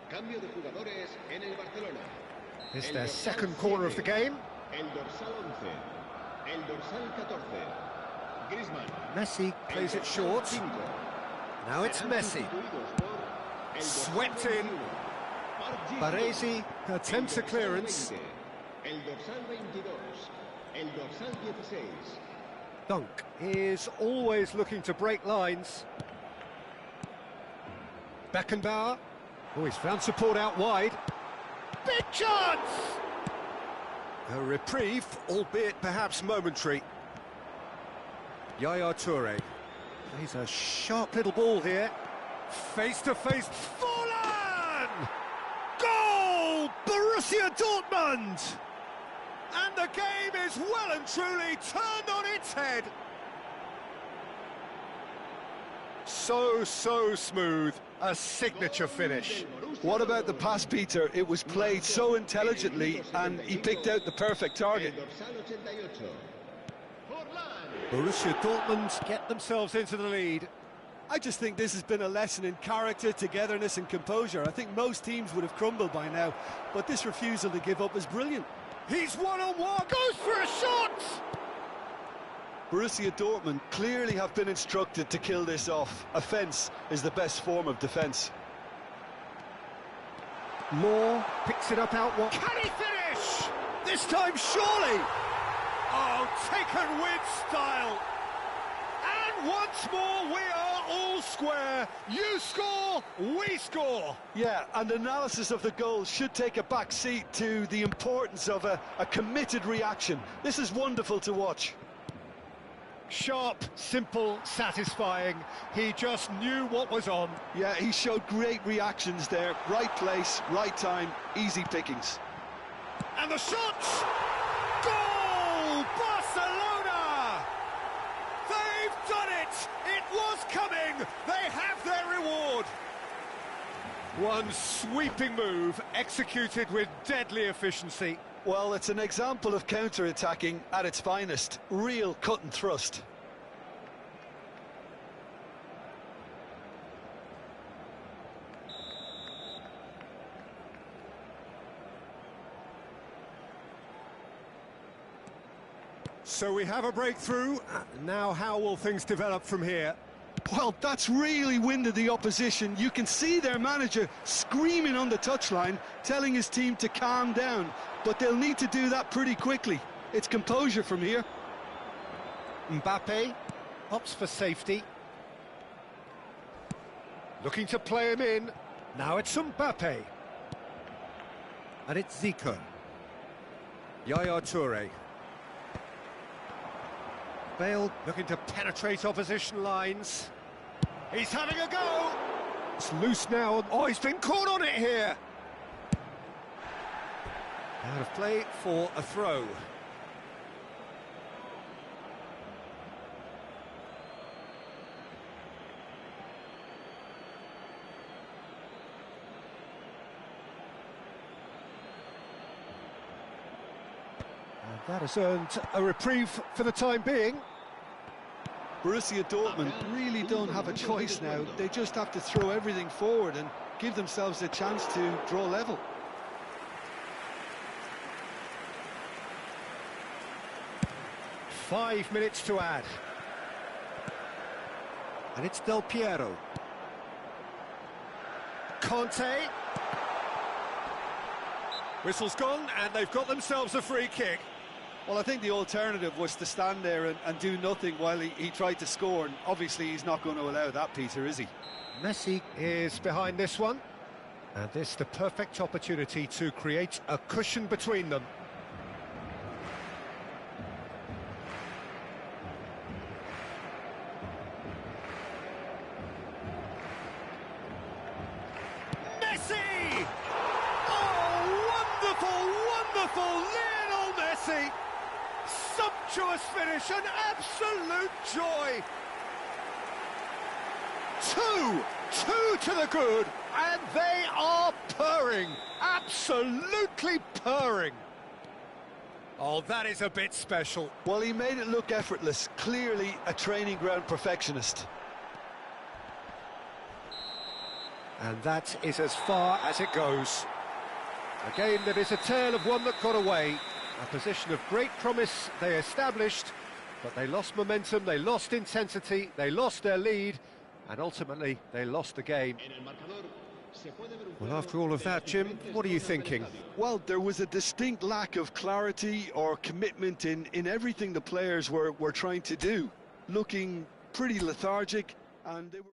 Cambio de jugadores en el Barcelona. It's their second corner of the game. El dorsal 11, el dorsal 14, Griezmann. Messi plays it short. Now it's Messi. Swept in. Baresi Attempts a clearance. El dorsal 22, el dorsal 16. Dunk is always looking to break lines. Beckenbauer. Oh, he's found support out wide. Big chance! A reprieve, albeit perhaps momentary. Yaya Toure. Plays a sharp little ball here. Face to face. Fallen! Goal! Borussia Dortmund! And the game is well and truly turned on its head. So smooth. A signature finish. What about the pass, Peter? It was played so intelligently and he picked out the perfect target. Borussia Dortmund get themselves into the lead. I just think this has been a lesson in character, togetherness and composure. I think most teams would have crumbled by now, but this refusal to give up is brilliant. He's one-on-one, goes for a shot! Borussia Dortmund clearly have been instructed to kill this off. Offence is the best form of defence. Moore picks it up out wide. Can he finish? This time, surely! Oh, taken with style. And once more, we are all square. You score, we score. Yeah, and analysis of the goal should take a back seat to the importance of a committed reaction. This is wonderful to watch. Sharp, simple, satisfying. He just knew what was on. Yeah, he showed great reactions there. Right place, right time, easy pickings. And the shot! Goal! Barcelona! They've done it! It was coming! They have their reward! One sweeping move, executed with deadly efficiency. Well, it's an example of counter-attacking at its finest. Real cut and thrust. So we have a breakthrough. Now how will things develop from here? Well, that's really winded the opposition. You can see their manager screaming on the touchline, telling his team to calm down. But they'll need to do that pretty quickly. It's composure from here. Mbappe opts for safety. Looking to play him in. Now it's Mbappe. And it's Zico. Yaya Toure. Bale looking to penetrate opposition lines. He's having a go! It's loose now. Oh, he's been caught on it here! Out of play for a throw. And that has earned a reprieve for the time being. Borussia Dortmund really don't have a choice now. They just have to throw everything forward and give themselves a chance to draw level. Five minutes to add. And it's Del Piero. Conte. Whistle's gone, and they've got themselves a free kick. Well, I think the alternative was to stand there and do nothing while he tried to score, and obviously he's not going to allow that, Peter, is he? Messi is behind this one, and this is the perfect opportunity to create a cushion between them. Messi! Oh, wonderful, wonderful Lionel Messi! Sumptuous finish, an absolute joy. Two to the good, and they are purring, absolutely purring. Oh, that is a bit special. Well, he made it look effortless, clearly a training ground perfectionist. And that is as far as it goes. A game that is a tale of one that got away. A position of great promise they established, but they lost momentum, they lost intensity, they lost their lead, and ultimately they lost the game. En el marcador, Well, after all of that, Jim, what are you thinking? Well, there was a distinct lack of clarity or commitment in everything the players were trying to do. Looking pretty lethargic, and they were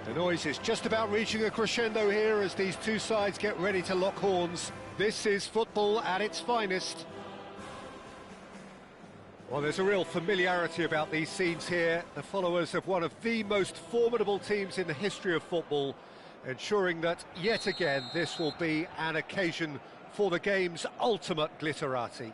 The noise is just about reaching a crescendo here as these two sides get ready to lock horns. This is football at its finest. Well, there's a real familiarity about these scenes here. The followers of one of the most formidable teams in the history of football, ensuring that, yet again, this will be an occasion for the game's ultimate glitterati.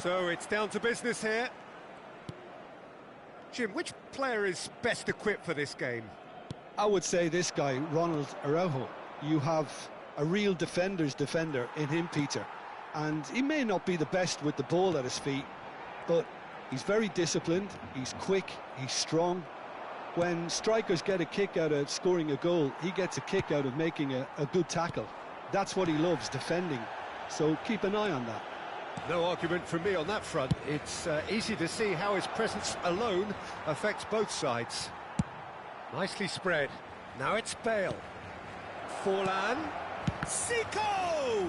So it's down to business here. Jim, which player is best equipped for this game? I would say this guy, Ronald Araujo. You have a real defender's defender in him, Peter. And he may not be the best with the ball at his feet, but he's very disciplined, he's quick, he's strong. When strikers get a kick out of scoring a goal, he gets a kick out of making a good tackle. That's what he loves, defending. So keep an eye on that. No argument from me on that front. It's easy to see how his presence alone affects both sides. Nicely spread. Now it's Bale. Forlan. Zico!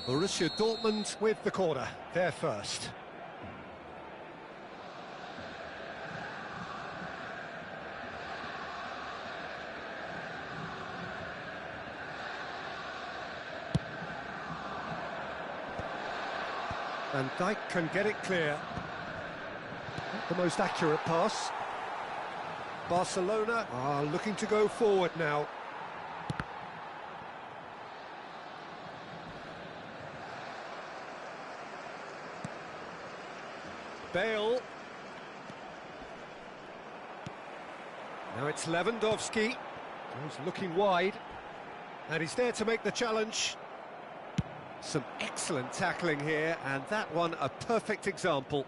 Borussia Dortmund with the corner, they're first. And Dijk can get it clear. Not the most accurate pass. Barcelona are looking to go forward now. Bale. Now it's Lewandowski. He's looking wide. And he's there to make the challenge. Some excellent tackling here, and that one a perfect example.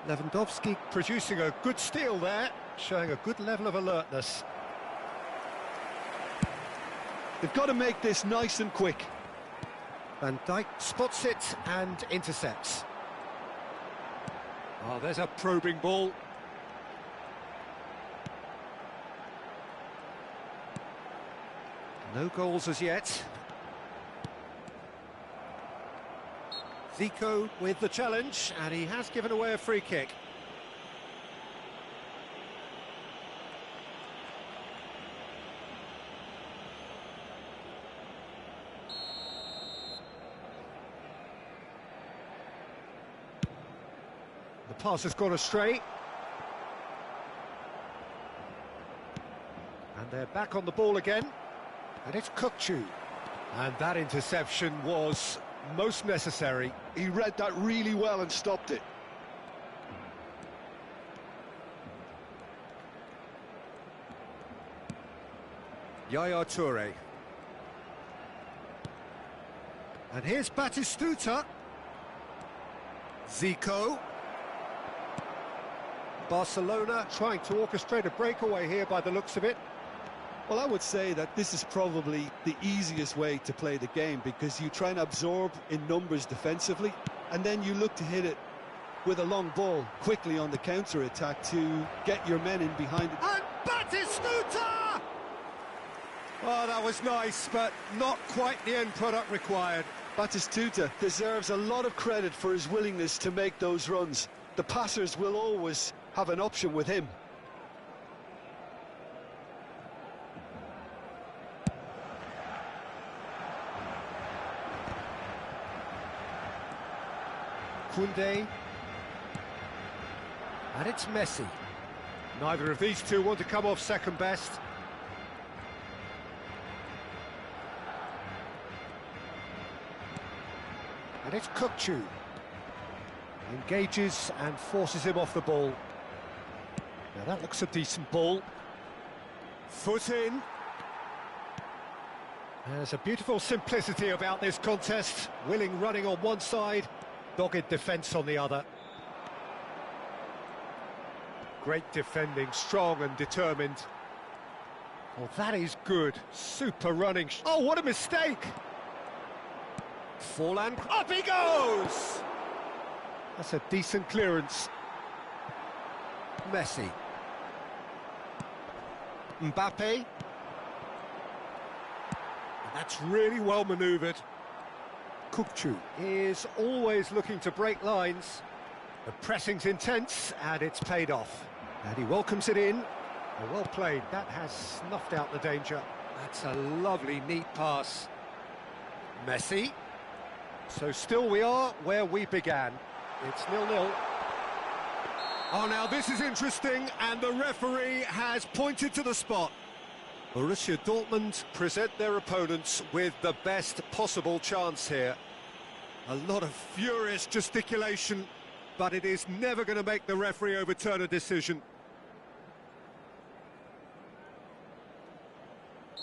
Lewandowski producing a good steal there, showing a good level of alertness. They've got to make this nice and quick. Van Dijk spots it and intercepts. Oh, there's a probing ball. No goals as yet. Zico with the challenge, and he has given away a free kick. pass has gone astray. And they're back on the ball again. And it's Kukçu. And that interception was most necessary. He read that really well and stopped it. Yaya Toure. And here's Batistuta. Zico. Barcelona trying to orchestrate a breakaway here by the looks of it. Well, I would say that this is probably the easiest way to play the game, because you try and absorb in numbers defensively, and then you look to hit it with a long ball quickly on the counter-attack to get your men in behind it. And Batistuta! Oh, that was nice, but not quite the end product required. Batistuta deserves a lot of credit for his willingness to make those runs. The passers will always have an option with him. Koundé. And it's Messi. Neither of these two want to come off second best. And it's Kukçu. Engages and forces him off the ball. Now that looks a decent ball. Foot in. There's a beautiful simplicity about this contest. Willing running on one side, dogged defence on the other. Great defending, strong and determined. Oh, that is good. Super running. Oh, what a mistake! Forlan, up he goes! That's a decent clearance. Messi. Mbappe. And that's really well manoeuvred. Kukçu is always looking to break lines. The pressing's intense, and it's paid off. And he welcomes it in. Well played. That has snuffed out the danger. That's a lovely, neat pass. Messi. So still we are where we began. It's 0-0. Oh, now this is interesting, and the referee has pointed to the spot. Borussia Dortmund present their opponents with the best possible chance here. A lot of furious gesticulation, but it is never going to make the referee overturn a decision.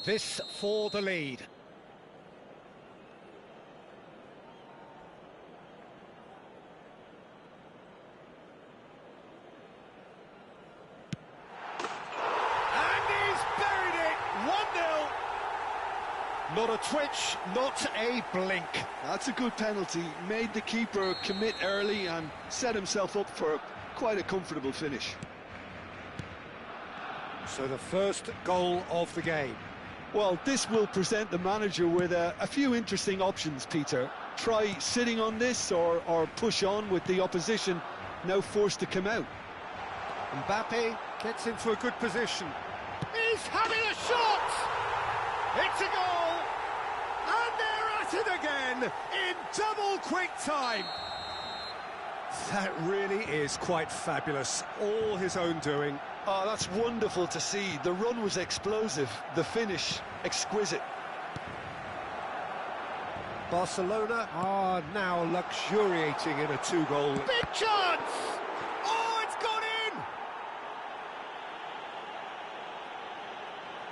This for the lead. Not a twitch, not a blink. That's a good penalty. Made the keeper commit early and set himself up for quite a comfortable finish. So the first goal of the game. Well, this will present the manager with a few interesting options, Peter. Try sitting on this or push on with the opposition now forced to come out. Mbappe gets into a good position. He's having a shot! It's a goal! And they're at it again in double quick time. That really is quite fabulous. All his own doing. Oh, that's wonderful to see. The run was explosive, the finish exquisite. Barcelona are now luxuriating in a two-goal. Big chance! Oh, it's gone in!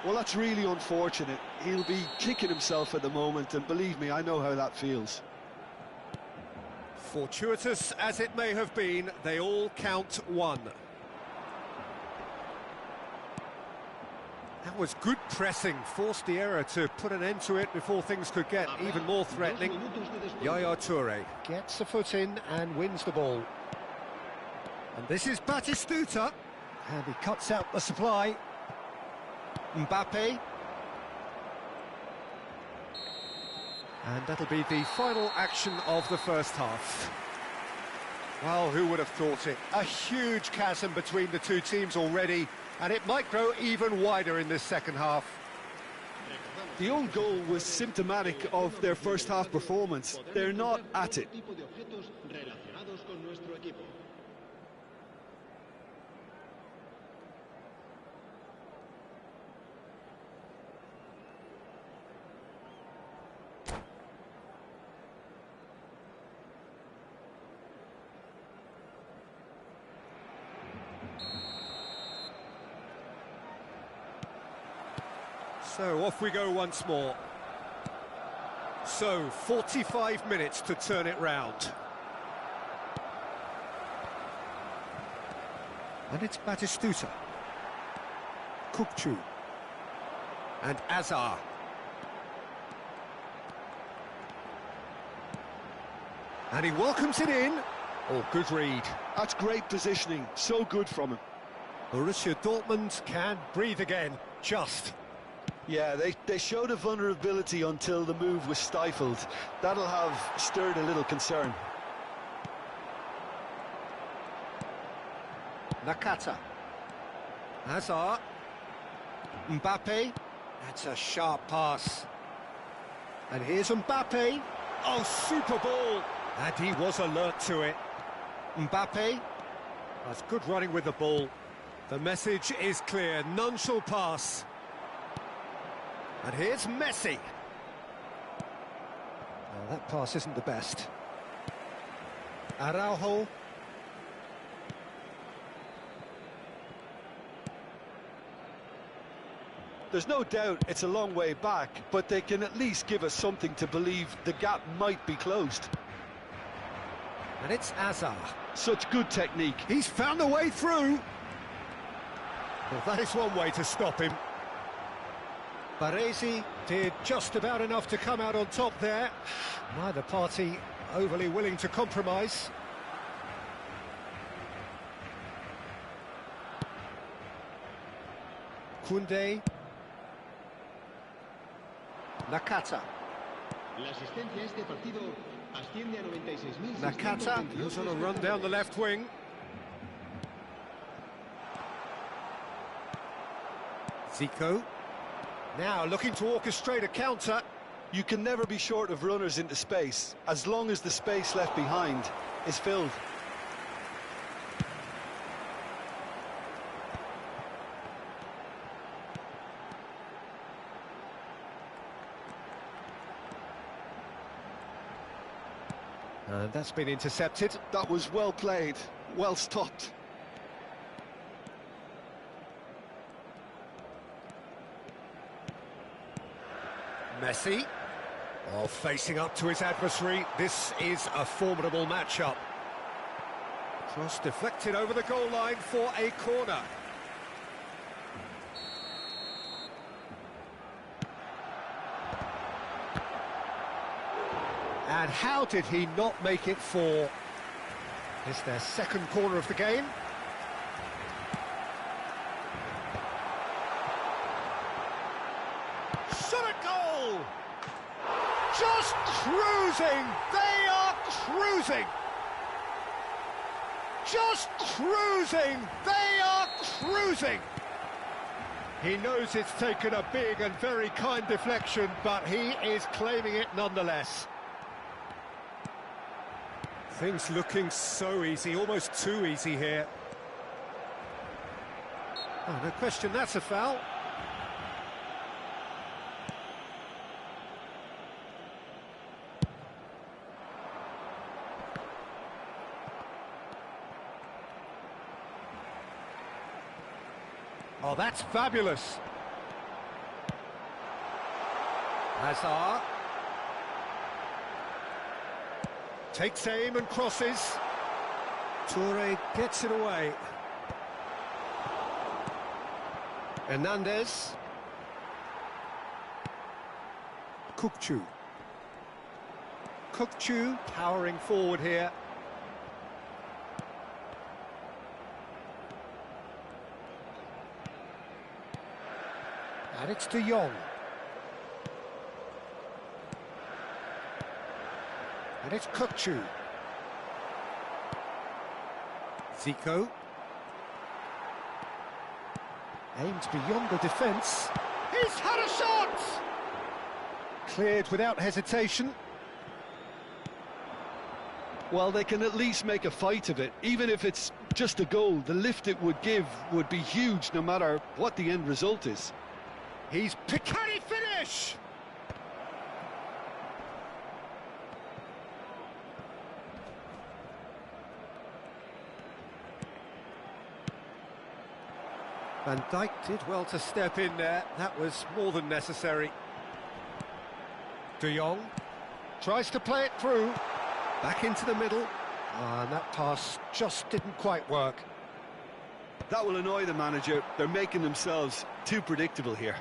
Well, that's really unfortunate. He'll be kicking himself at the moment, and believe me, I know how that feels. Fortuitous as it may have been, they all count one. That was good pressing, forced the error to put an end to it before things could get even more threatening. Yaya Toure gets a foot in and wins the ball. And this is Batistuta, and he cuts out the supply. Mbappe. And that'll be the final action of the first half. Well, who would have thought it? A huge chasm between the two teams already, and it might grow even wider in this second half. The own goal was symptomatic of their first half performance. They're not at it. So off we go once more. So 45 minutes to turn it round. And it's Batistuta. Kukçu. And Azar. And he welcomes it in. Oh, good read. That's great positioning, so good from him. Borussia Dortmund can breathe again, just. Yeah, they showed a vulnerability until the move was stifled. That'll have stirred a little concern. Nakata. Hazard. Mbappe. That's a sharp pass. And here's Mbappe. Oh, super ball. And he was alert to it. Mbappe. That's good running with the ball. The message is clear. None shall pass. And here's Messi. Well, that pass isn't the best. Araujo. There's no doubt it's a long way back, but they can at least give us something to believe the gap might be closed. And it's Azar. Such good technique. He's found a way through. Well, that is one way to stop him. Baresi did just about enough to come out on top there. Neither party overly willing to compromise. Koundé. Nakata. La asistencia a este partido asciende a 96.628. Nakata goes on a run down the left wing. Zico. Now looking to orchestrate a counter. You can never be short of runners into space, as long as the space left behind is filled. And that's been intercepted. That was well played, well stopped. Messi. Oh, facing up to his adversary. This is a formidable matchup. Cross deflected over the goal line for a corner. And how did he not make it four? It's their second corner of the game. Shot a goal! Just cruising! They are cruising! Just cruising! They are cruising! He knows it's taken a big and very kind deflection, but he is claiming it nonetheless. Things looking so easy, almost too easy here. Oh, no question, that's a foul. Oh, that's fabulous. Hazard. Takes aim and crosses. Toure gets it away. Hernandez. Kukçu. Kukçu powering forward here. And it's De Jong. And it's Kukçu. Zico. Aimed beyond the defence. He's had a shot! Cleared without hesitation. Well, they can at least make a fight of it. Even if it's just a goal, the lift it would give would be huge no matter what the end result is. He's Piccati finish! Van Dijk did well to step in there. That was more than necessary. De Jong tries to play it through. Back into the middle. And that pass just didn't quite work. That will annoy the manager. They're making themselves too predictable here.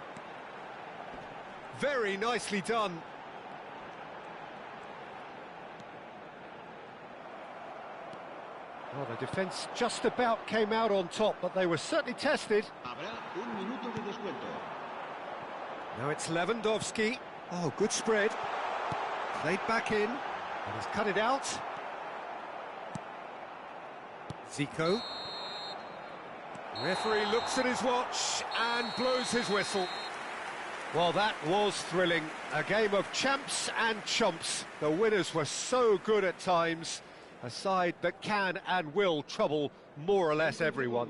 Very nicely done. Well, the defence just about came out on top, but they were certainly tested. Habrá un minuto de descuento. Now it's Lewandowski. Oh, good spread. Played back in, and he's cut it out. Zico. Referee looks at his watch and blows his whistle. Well, that was thrilling. A game of champs and chumps. The winners were so good at times. A side that can and will trouble more or less everyone.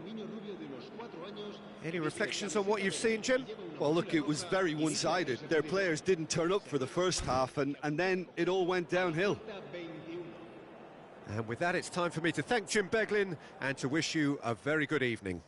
Any reflections on what you've seen, Jim? Well, look, it was very one-sided. Their players didn't turn up for the first half, and then it all went downhill. And with that, it's time for me to thank Jim Beglin and to wish you a very good evening.